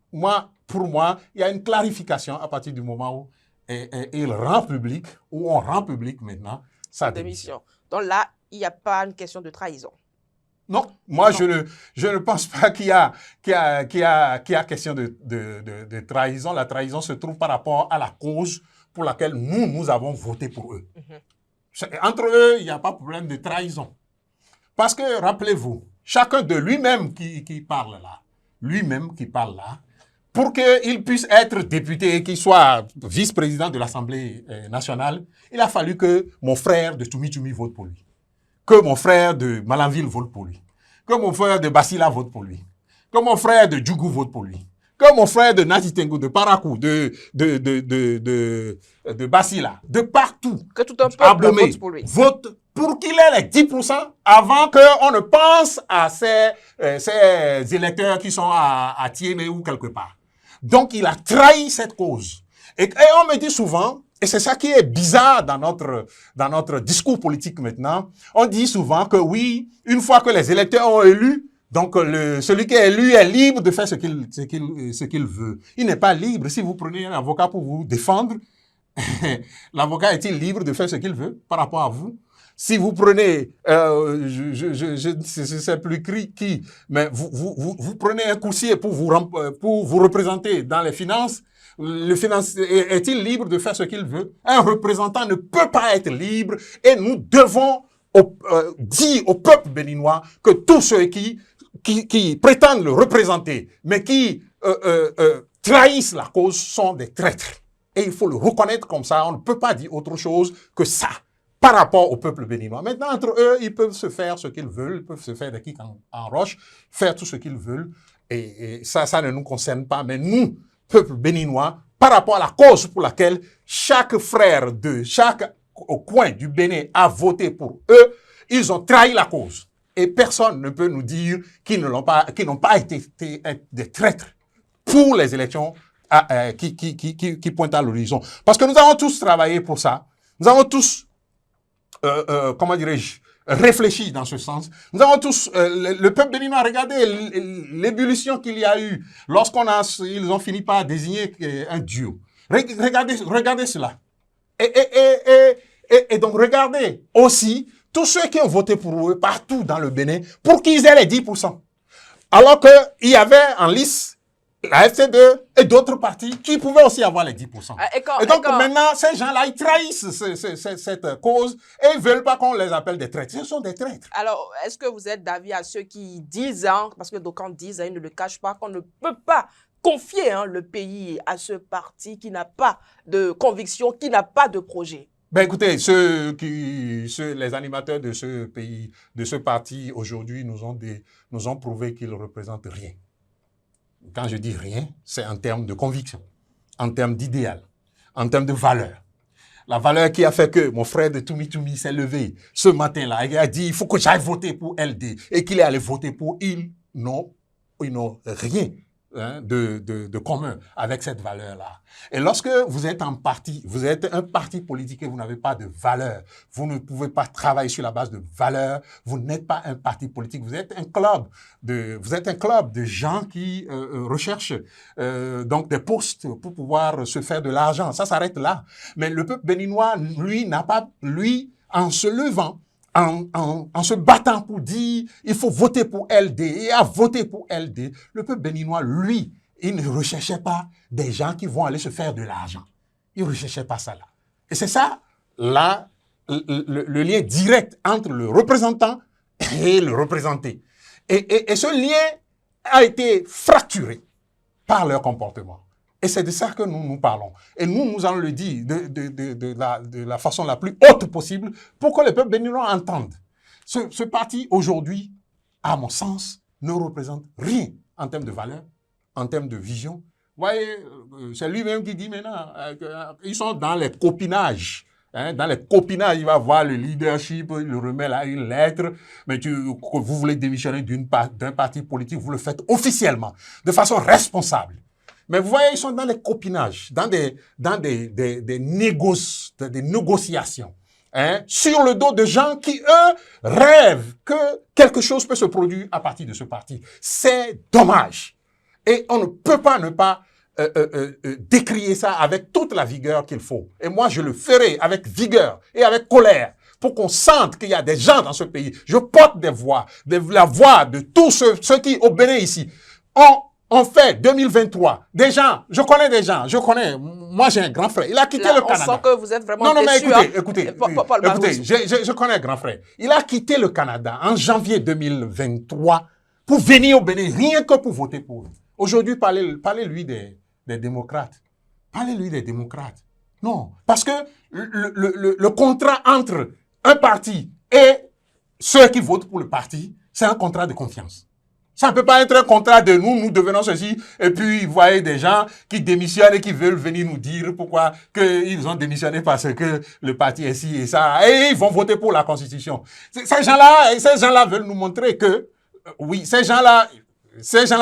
pour moi, il y a une clarification à partir du moment où il rend public, où on rend public maintenant sa démission. Donc là, il n'y a pas une question de trahison. Non, moi je ne pense pas qu'il y a question de trahison. La trahison se trouve par rapport à la cause pour laquelle nous avons voté pour eux. Entre eux, il n'y a pas de problème de trahison. Parce que, rappelez-vous, chacun de lui-même qui parle là, pour qu'il puisse être député et qu'il soit vice-président de l'Assemblée nationale, il a fallu que mon frère de Toumi vote pour lui, que mon frère de Malanville vote pour lui, que mon frère de Basila vote pour lui, que mon frère de Djougou vote pour lui, que mon frère de Natitengu, de Parakou, de Basila, de partout, que tout un peuple vote pour lui. Vote pour qu'il ait les 10% avant qu'on ne pense à ces électeurs qui sont à Tiémé ou quelque part. Donc, il a trahi cette cause. Et on me dit souvent, et c'est ça qui est bizarre dans notre discours politique maintenant, on dit souvent que oui, une fois que les électeurs ont élu, donc celui qui est élu est libre de faire ce qu'il veut. Il n'est pas libre. Si vous prenez un avocat pour vous défendre, l'avocat est-il libre de faire ce qu'il veut par rapport à vous? Si vous prenez, je ne sais plus qui, mais vous prenez un coursier pour vous représenter dans les finances, le financier est-il libre de faire ce qu'il veut? Un représentant ne peut pas être libre et nous devons dire au peuple béninois que tous ceux qui prétendent le représenter, mais qui trahissent la cause sont des traîtres. Et il faut le reconnaître comme ça. On ne peut pas dire autre chose que ça par rapport au peuple béninois. Maintenant, entre eux, ils peuvent se faire ce qu'ils veulent, ils peuvent se faire des kicks en roche, faire tout ce qu'ils veulent. Et ça ne nous concerne pas. Mais nous, peuple béninois, par rapport à la cause pour laquelle chaque frère de chaque coin du Bénin a voté pour eux, ils ont trahi la cause. Et personne ne peut nous dire qu'ils n'ont pas été des traîtres pour les élections qui pointent à l'horizon. Parce que nous avons tous travaillé pour ça. Nous avons tous, comment dirais-je, réfléchi dans ce sens. Nous avons tous, le peuple béninois, regardez l'ébullition qu'il y a eu ils ont fini par désigner un duo. Regardez cela. Et donc, regardez aussi tous ceux qui ont voté pour eux partout dans le Bénin pour qu'ils aient les 10%. Alors qu'il y avait en lice la FCD et d'autres partis qui pouvaient aussi avoir les 10%. Et donc maintenant, ces gens-là, ils trahissent cette cause et ils ne veulent pas qu'on les appelle des traîtres. Ce sont des traîtres. Alors, est-ce que vous êtes d'avis à ceux qui disent, parce que d'aucuns disent, ils ne le cachent pas, qu'on ne peut pas confier le pays à ce parti qui n'a pas de conviction, qui n'a pas de projet? Ben écoutez, les animateurs de ce pays, de ce parti, aujourd'hui, nous ont prouvé qu'ils ne représentent rien. Quand je dis rien, c'est en termes de conviction, en termes d'idéal, en termes de valeur. La valeur qui a fait que mon frère de Toumi s'est levé ce matin-là et a dit il faut que j'aille voter pour LD et qu'il est allé voter pour ils n'ont rien de commun avec cette valeur-là. Et lorsque vous êtes un parti politique et vous n'avez pas de valeur, vous ne pouvez pas travailler sur la base de valeurs, vous n'êtes pas un parti politique, vous êtes un club de gens qui recherchent donc des postes pour pouvoir se faire de l'argent. Ça s'arrête là. Mais le peuple béninois, lui, en se levant, en se battant pour dire il faut voter pour LD et à voter pour LD, le peuple béninois, lui, il ne recherchait pas des gens qui vont aller se faire de l'argent. Il ne recherchait pas ça là. Et c'est ça, là, le lien direct entre le représentant et le représenté. Et ce lien a été fracturé par leur comportement. Et c'est de ça que nous parlons. Et nous allons le dire de la façon la plus haute possible pour que le peuple béninois entende. Ce parti, aujourd'hui, à mon sens, ne représente rien en termes de valeur, en termes de vision. Vous voyez, c'est lui-même qui dit maintenant, ils sont dans les copinages. Dans les copinages, il va voir le leadership, il le remet là une lettre, mais vous voulez démissionner d'un parti politique, vous le faites officiellement, de façon responsable. Mais vous voyez, ils sont dans les copinages, dans des négociations, sur le dos de gens qui, eux, rêvent que quelque chose peut se produire à partir de ce parti. C'est dommage. Et on ne peut pas ne pas décrier ça avec toute la vigueur qu'il faut. Et moi, je le ferai avec vigueur et avec colère pour qu'on sente qu'il y a des gens dans ce pays. Je porte la voix de tous ceux qui, au Bénin ici, on fait 2023. Des gens, je connais. Moi, j'ai un grand frère. Il a quitté le Canada. On sent que vous êtes vraiment Non, mais déçu, écoutez, je connais un grand frère. Il a quitté le Canada en janvier 2023 pour venir au Bénin, rien que pour voter pour eux. Aujourd'hui, parlez-lui des démocrates. Parlez-lui des démocrates. Non, parce que le contrat entre un parti et ceux qui votent pour le parti, c'est un contrat de confiance. Ça ne peut pas être un contrat de nous devenons ceci, et puis vous voyez des gens qui démissionnent et qui veulent venir nous dire pourquoi qu'ils ont démissionné parce que le parti est ci et ça, et ils vont voter pour la Constitution. Ces gens-là veulent nous montrer que, oui, ces gens-là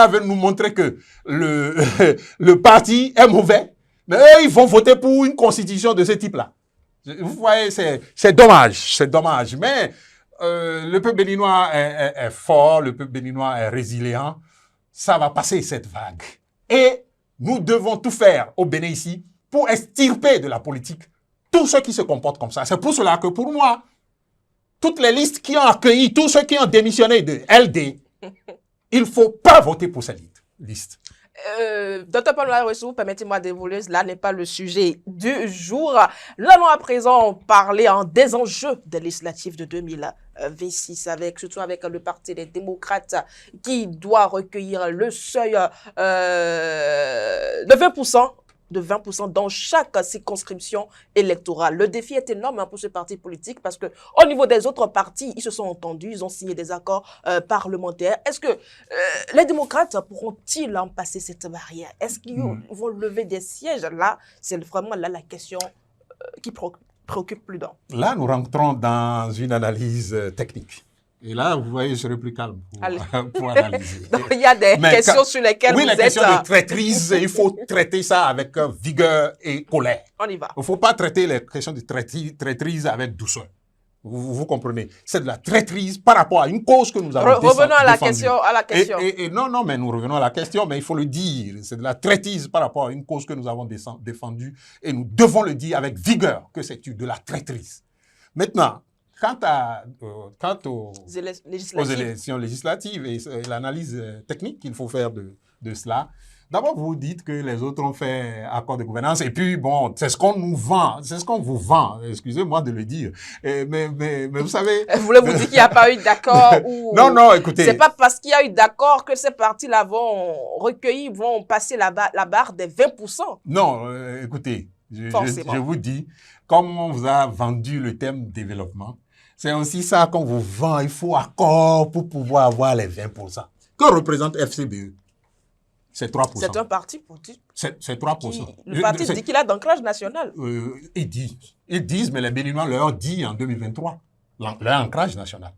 veulent nous montrer que le parti est mauvais, mais eux, ils vont voter pour une Constitution de ce type-là. Vous voyez, c'est dommage, mais le peuple béninois est fort, le peuple béninois est résilient. Ça va passer cette vague. Et nous devons tout faire au Bénin ici pour extirper de la politique tous ceux qui se comportent comme ça. C'est pour cela que pour moi, toutes les listes qui ont accueilli tous ceux qui ont démissionné de LD, il ne faut pas voter pour cette liste. Dr. Pamela Rossou, permettez-moi d'évoluer, là n'est pas le sujet du jour. Nous allons à présent parler des enjeux des législatives de 2026, surtout avec le Parti des démocrates qui doit recueillir le seuil de 20% dans chaque circonscription électorale. Le défi est énorme pour ce parti politique parce que au niveau des autres partis, ils se sont entendus, ils ont signé des accords parlementaires. Est-ce que les démocrates pourront-ils en passer cette barrière? Est-ce qu'ils vont lever des sièges? Là, c'est vraiment là la question qui préoccupe plus d'un. Là, nous rentrons dans une analyse technique. Et là, vous voyez, je serai plus calme pour analyser. Donc, il y a des questions sur lesquelles vous êtes... Oui, les questions de traîtrise, il faut traiter ça avec vigueur et colère. On y va. Il ne faut pas traiter les questions de traîtrise avec douceur. Vous comprenez? C'est de la traîtrise par rapport à une cause que nous avons Revenons à la question. Et non, mais nous revenons à la question, mais il faut le dire. C'est de la traîtrise par rapport à une cause que nous avons défendue. Et nous devons le dire avec vigueur que c'est de la traîtrise. Maintenant, quant aux élections législatives et l'analyse technique qu'il faut faire de cela, d'abord vous dites que les autres ont fait accord de gouvernance et puis bon, c'est ce qu'on nous vend, c'est ce qu'on vous vend, excusez-moi de le dire. Mais vous savez... Voulez-vous dire qu'il n'y a pas eu d'accord ou... Non, écoutez... C'est pas parce qu'il y a eu d'accord que ces partis-là vont passer la barre des 20%. Non, écoutez, je vous dis, comme on vous a vendu le thème développement, c'est aussi ça qu'on vous vend. Il faut accord pour pouvoir avoir les 20%. Que représente FCBE? C'est 3%. C'est un parti politique. C'est 3%. Le parti dit qu'il a d'ancrage national. Ils disent, mais les Béninois leur disent en 2023, leur ancrage national.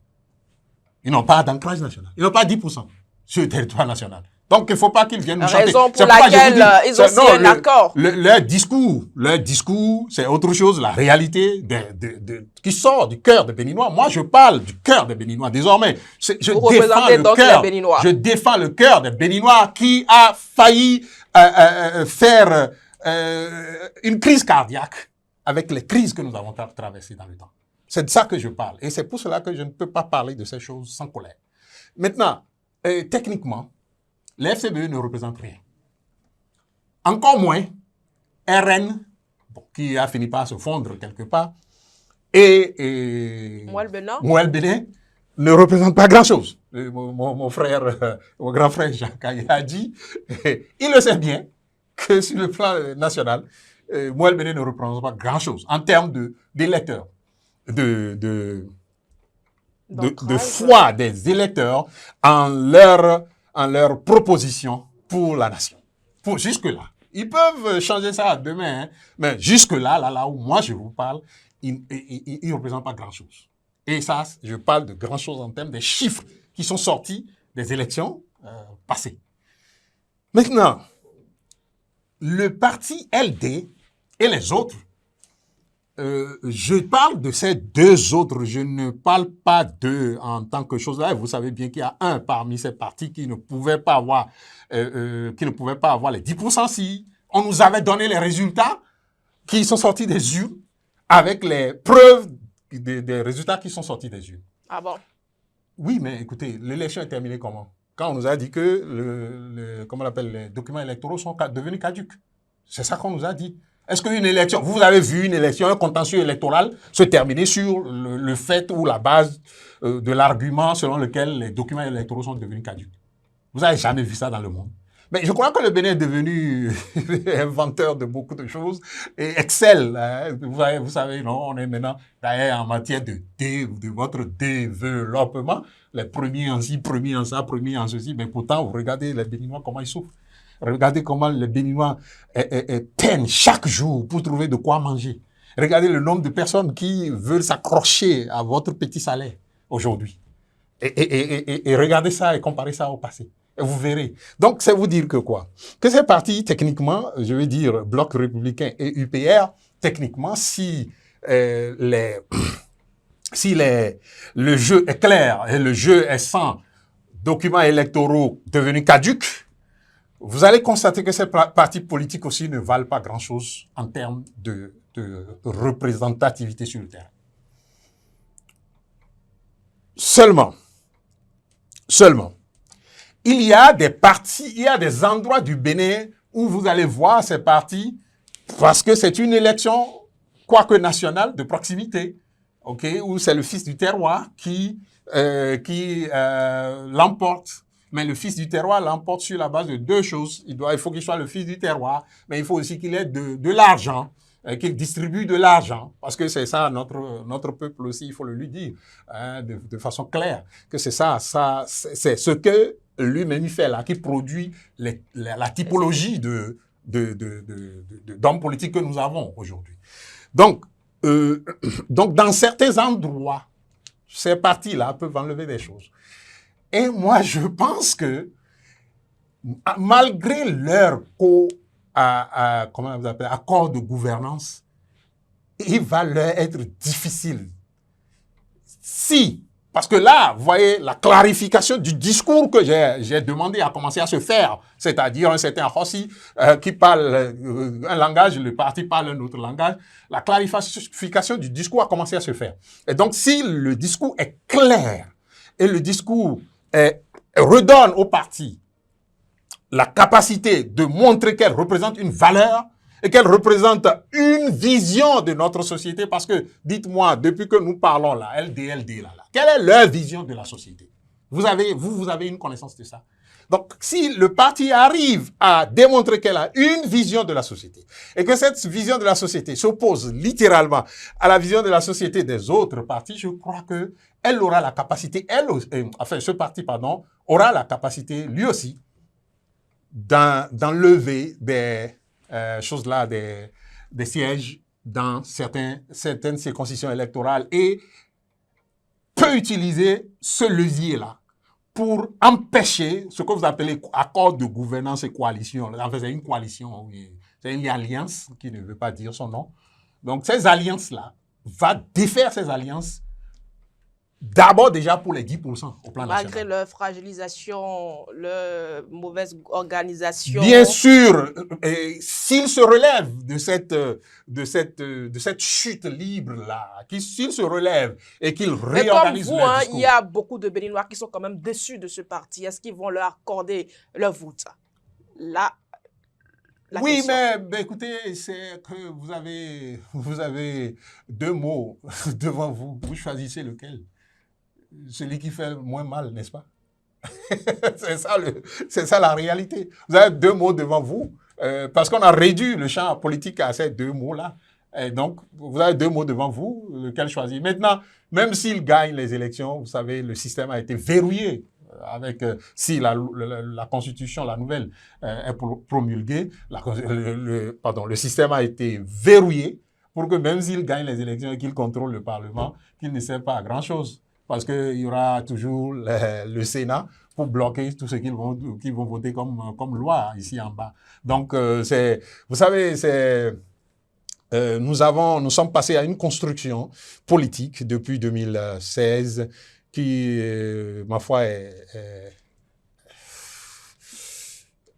Ils n'ont pas d'ancrage national. Ils n'ont pas 10% sur le territoire national. Donc, il ne faut pas qu'ils viennent nous chanter. Raison pour laquelle ils ont signé un accord. Leur discours, c'est autre chose. La réalité qui sort du cœur des Béninois. Moi, je parle du cœur des Béninois. Désormais, je défends le cœur des Béninois qui a failli faire une crise cardiaque avec les crises que nous avons traversées dans le temps. C'est de ça que je parle. Et c'est pour cela que je ne peux pas parler de ces choses sans colère. Maintenant, techniquement, les FCBE ne représentent rien. Encore moins RN, qui a fini par se fondre quelque part, et Moël Bénin ne représente pas grand-chose. Mon frère, mon grand frère Jacques a dit, il le sait bien, que sur le plan national, Moël Bénin ne représente pas grand-chose en termes d'électeurs, de foi des électeurs en leur proposition pour la nation. Jusque-là. Ils peuvent changer ça demain, hein, mais jusque-là, là où moi je vous parle, ils ne représentent pas grand-chose. Et ça, je parle de grand-chose en termes des chiffres qui sont sortis des élections passées. Maintenant, le parti LD et les autres, je parle de ces deux autres, je ne parle pas d'eux en tant que chose là. Vous savez bien qu'il y a un parmi ces partis qui ne pouvait pas avoir, les 10% si on nous avait donné les résultats qui sont sortis des urnes avec les preuves des résultats qui sont sortis des urnes. Ah bon? Oui, mais écoutez, l'élection est terminée comment? Quand on nous a dit que les documents électoraux sont devenus caducs. C'est ça qu'on nous a dit. Est-ce qu'une élection, vous avez vu une élection, un contentieux électoral se terminer sur le fait ou la base de l'argument selon lequel les documents électoraux sont devenus caducs? Vous n'avez jamais vu ça dans le monde. Mais je crois que le Bénin est devenu inventeur de beaucoup de choses et excelle. Hein. Vous savez, non, on est maintenant d'ailleurs en matière de votre développement, les premiers en ci, premiers en ça, premiers en ceci. Mais pourtant, vous regardez les Béninois, comment ils souffrent. Regardez comment les Béninois peinent chaque jour pour trouver de quoi manger. Regardez le nombre de personnes qui veulent s'accrocher à votre petit salaire aujourd'hui. Et regardez ça et comparez ça au passé. Et vous verrez. Donc, c'est vous dire que quoi? Que ces partis, techniquement, je veux dire, Bloc républicain et UPR, techniquement, si le jeu est clair et le jeu est sans documents électoraux devenus caducs, vous allez constater que ces partis politiques aussi ne valent pas grand-chose en termes de représentativité sur le terrain. Seulement, il y a des partis, il y a des endroits du Bénin où vous allez voir ces partis parce que c'est une élection, quoique nationale, de proximité, ok, où c'est le fils du terroir qui l'emporte. Mais le fils du terroir l'emporte sur la base de deux choses. Il faut qu'il soit le fils du terroir, mais il faut aussi qu'il ait de l'argent, qu'il distribue de l'argent, parce que c'est ça notre peuple aussi, il faut le lui dire, hein, de façon claire, que c'est ça, c'est ce que lui-même il fait là, qui produit la typologie d'hommes politiques que nous avons aujourd'hui. Donc, dans certains endroits, ces partis-là peuvent enlever des choses. Et moi, je pense que, malgré leur comment vous appelez, accord de gouvernance, il va leur être difficile. Parce que là, vous voyez, la clarification du discours que j'ai demandé à commencer à se faire, c'est-à-dire un certain Rossi qui parle un langage, le parti parle un autre langage, la clarification du discours a commencé à se faire. Et donc, si le discours est clair et le discours redonne au parti la capacité de montrer qu'elle représente une valeur et qu'elle représente une vision de notre société, parce que, dites-moi, depuis que nous parlons là, LD, là, quelle est leur vision de la société? Vous avez une connaissance de ça? Donc, si le parti arrive à démontrer qu'elle a une vision de la société et que cette vision de la société s'oppose littéralement à la vision de la société des autres partis, je crois que elle aura la capacité, ce parti, aura la capacité, lui aussi, d'enlever des choses-là, des sièges dans certaines circonscriptions électorales et peut utiliser ce levier-là pour empêcher ce que vous appelez accord de gouvernance et coalition. En fait, c'est une coalition, c'est une alliance qui ne veut pas dire son nom. Donc, ces alliances-là, va défaire ces alliances d'abord déjà pour les 10% au plan national. Malgré leur fragilisation, leur mauvaise organisation. Bien sûr, s'ils se relèvent de cette chute libre-là, s'ils se relèvent et qu'ils réorganisent leur discours. Il y a beaucoup de Béninois qui sont quand même déçus de ce parti. Est-ce qu'ils vont leur accorder leur vote? Oui, mais écoutez, c'est que vous avez deux mots devant vous. Vous choisissez lequel? Celui qui fait moins mal, n'est-ce pas? C'est ça la réalité. Vous avez deux mots devant vous, parce qu'on a réduit le champ politique à ces deux mots-là. Et donc, vous avez deux mots devant vous, lequel choisir. Maintenant, même s'ils gagnent les élections, vous savez, le système a été verrouillé. Avec si la constitution, la nouvelle, est promulguée, le système a été verrouillé pour que même s'ils gagnent les élections et qu'ils contrôlent le Parlement, qu'ils ne servent pas à grand-chose. Parce qu'il y aura toujours le Sénat pour bloquer tout ce qu'ils vont voter comme loi ici en bas. Donc, vous savez, nous sommes passés à une construction politique depuis 2016 qui, ma foi,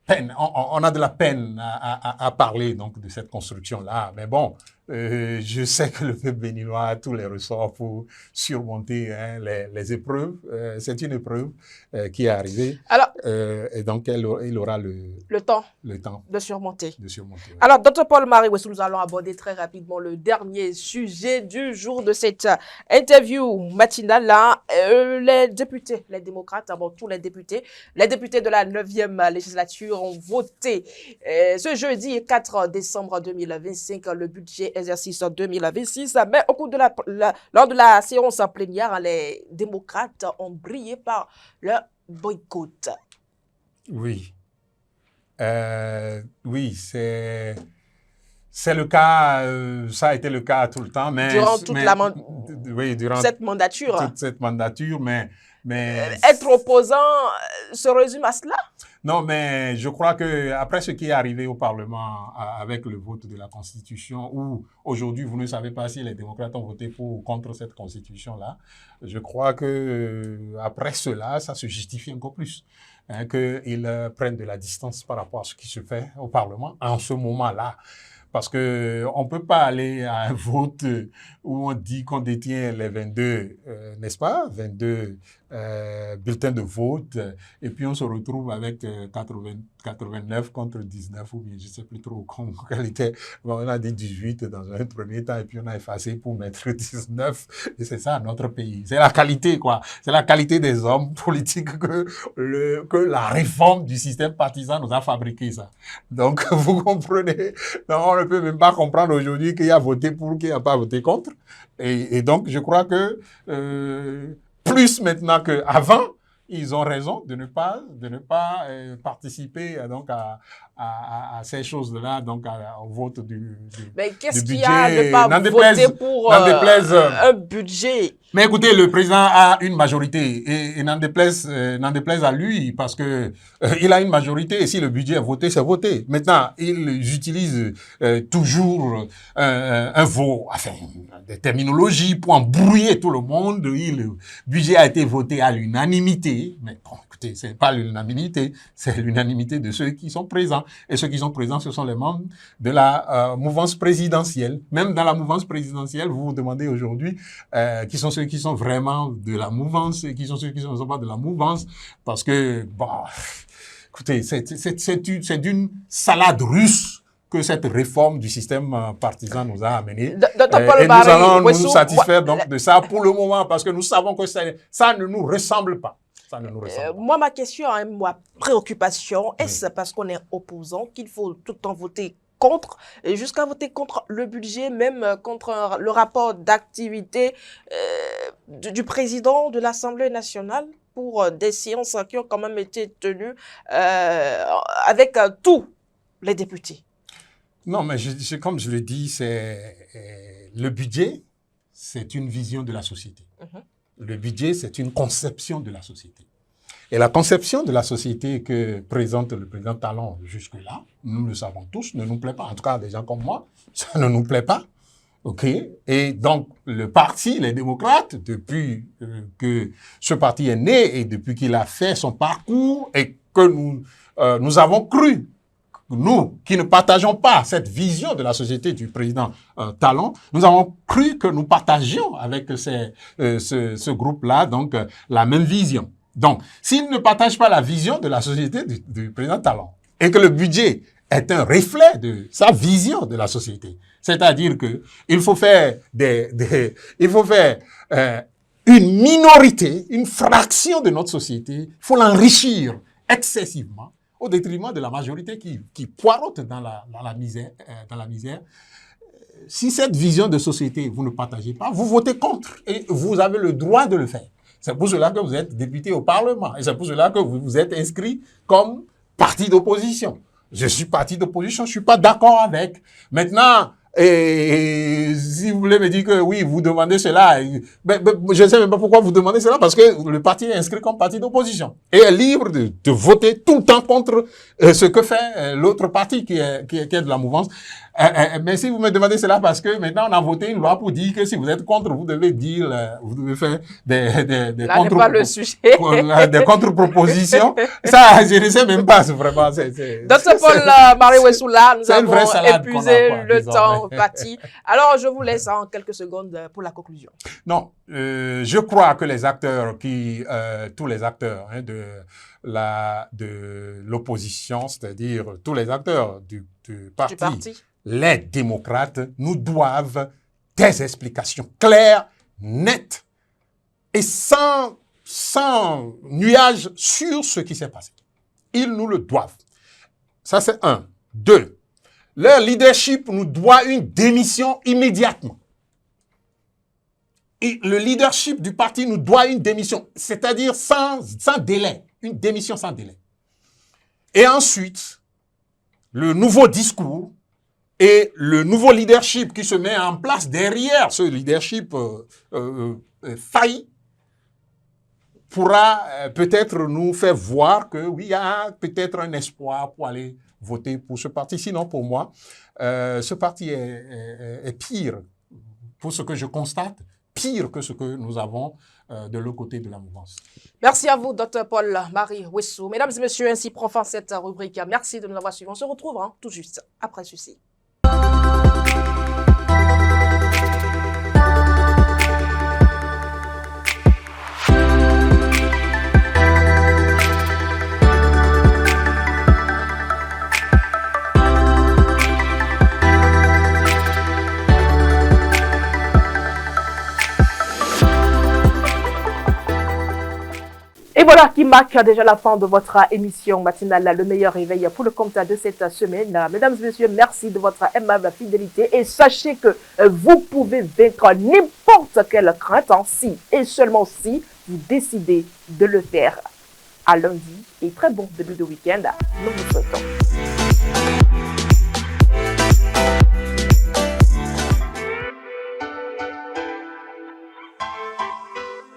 peine. On a de la peine à parler donc de cette construction-là. Mais bon, Je sais que le peuple béninois a tous les ressorts pour surmonter les épreuves. C'est une épreuve qui est arrivée. Alors, et donc, il aura le temps de surmonter. Ouais. Alors, Dr Paul Marie, nous allons aborder très rapidement le dernier sujet du jour de cette interview matinale-là. Les députés, les démocrates, avant tous les députés de la 9e législature ont voté ce jeudi 4 décembre 2025 le budget exercice 2026. Mais au cours de lors de la séance plénière, les démocrates ont brillé par leur boycott. Oui. Oui, c'est le cas, ça a été le cas tout le temps. Mais, durant toute cette mandature. Toute cette mandature, mais être opposant se résume à cela? Non, mais je crois que après ce qui est arrivé au Parlement avec le vote de la Constitution, où aujourd'hui vous ne savez pas si les démocrates ont voté pour ou contre cette Constitution-là, je crois que après cela, ça se justifie encore plus. Qu'ils prennent de la distance par rapport à ce qui se fait au Parlement en ce moment-là. Parce que on peut pas aller à un vote où on dit qu'on détient les 22, n'est-ce pas, 22 bulletins de vote, et puis on se retrouve avec 89 contre 19, ou bien je sais plus trop quelle était. Bon, on a dit 18 dans un premier temps, et puis on a effacé pour mettre 19. Et c'est ça notre pays. C'est la qualité, quoi. C'est la qualité des hommes politiques que la réforme du système partisan nous a fabriqué, ça. Donc, vous comprenez. Non, on ne peut même pas comprendre aujourd'hui qu'il y a voté pour, qu'il n'y a pas voté contre. Et donc, je crois que plus maintenant qu'avant, ils ont raison de ne pas participer donc à ces choses-là, donc au vote du mais qu'est-ce qu'il y a de pas voter pour un budget? Mais écoutez, le président a une majorité et n'en déplaise à lui, parce que il a une majorité, et si le budget est voté, c'est voté. Maintenant, ils utilisent toujours des terminologies pour embrouiller tout le monde. Le budget a été voté à l'unanimité, mais bon, écoutez, c'est pas l'unanimité, c'est l'unanimité de ceux qui sont présents. Et ceux qui sont présents, ce sont les membres de la mouvance présidentielle. Même dans la mouvance présidentielle, vous vous demandez aujourd'hui qui sont ceux qui sont vraiment de la mouvance et qui sont ceux qui ne sont pas de la mouvance. Parce que, bon, écoutez, c'est d'une salade russe que cette réforme du système partisan nous a amené. Et nous allons nous satisfaire donc de ça pour le moment, parce que nous savons que ça ne nous ressemble pas. Moi, ma question, ma préoccupation, est-ce parce qu'on est opposant qu'il faut tout le temps voter contre, et jusqu'à voter contre le budget, même contre le rapport d'activité du président de l'Assemblée nationale pour des séances qui ont quand même été tenues avec tous les députés? Non, mais comme je le dis, le budget, c'est une vision de la société. Le budget, c'est une conception de la société. Et la conception de la société que présente le président Talon jusque-là, nous le savons tous, ne nous plaît pas. En tout cas, des gens comme moi, ça ne nous plaît pas. OK? Et donc, le parti, les démocrates, depuis que ce parti est né et depuis qu'il a fait son parcours et que nous avons cru, nous qui ne partageons pas cette vision de la société du président Talon, nous avons cru que nous partagions avec ce groupe-là donc la même vision. Donc, s'ils ne partagent pas la vision de la société du président Talon et que le budget est un reflet de sa vision de la société, c'est-à-dire que il faut faire une minorité, une fraction de notre société, il faut l'enrichir excessivement au détriment de la majorité qui poireaute dans la misère. Si cette vision de société, vous ne partagez pas, vous votez contre et vous avez le droit de le faire. C'est pour cela que vous êtes député au Parlement et c'est pour cela que vous vous êtes inscrit comme parti d'opposition. Je suis parti d'opposition, je suis pas d'accord avec. Maintenant, et si vous voulez me dire que oui, vous demandez cela, je ne sais même pas pourquoi vous demandez cela, parce que le parti est inscrit comme parti d'opposition et est libre de voter tout le temps contre ce que fait l'autre parti qui est de la mouvance. Mais si vous me demandez cela parce que maintenant on a voté une loi pour dire que si vous êtes contre, vous devez dire, vous devez faire des Là n'est pas le sujet. des contre-propositions. Ça, je ne sais même pas, vraiment. Dr Paul-Marie Wessoula, nous avons épuisé le temps parti. Alors, je vous laisse en quelques secondes pour la conclusion. Non, je crois que les acteurs tous les acteurs de l'opposition, c'est-à-dire tous les acteurs du parti, les démocrates, nous doivent des explications claires, nettes et sans nuage sur ce qui s'est passé. Ils nous le doivent. Ça, c'est 1. 2. Leur leadership nous doit une démission immédiatement. Et le leadership du parti nous doit une démission, c'est-à-dire sans délai, une démission sans délai. Et ensuite, le nouveau discours et le nouveau leadership qui se met en place derrière ce leadership failli pourra peut-être nous faire voir que oui, il y a peut-être un espoir pour aller voter pour ce parti. Sinon, pour moi, ce parti est pire, pour ce que je constate, pire que ce que nous avons de l'autre côté de la mouvance. Merci à vous, Dr Paul-Marie Wessou. Mesdames et messieurs, ainsi prend fin cette rubrique. Merci de nous avoir suivis. On se retrouve tout juste après ceci. Et voilà qui marque déjà la fin de votre émission matinale, le meilleur réveil pour le compte de cette semaine. Mesdames et messieurs, merci de votre aimable fidélité et sachez que vous pouvez vaincre n'importe quelle crainte si et seulement si vous décidez de le faire. À lundi et très bon début de week-end. Nous vous souhaitons.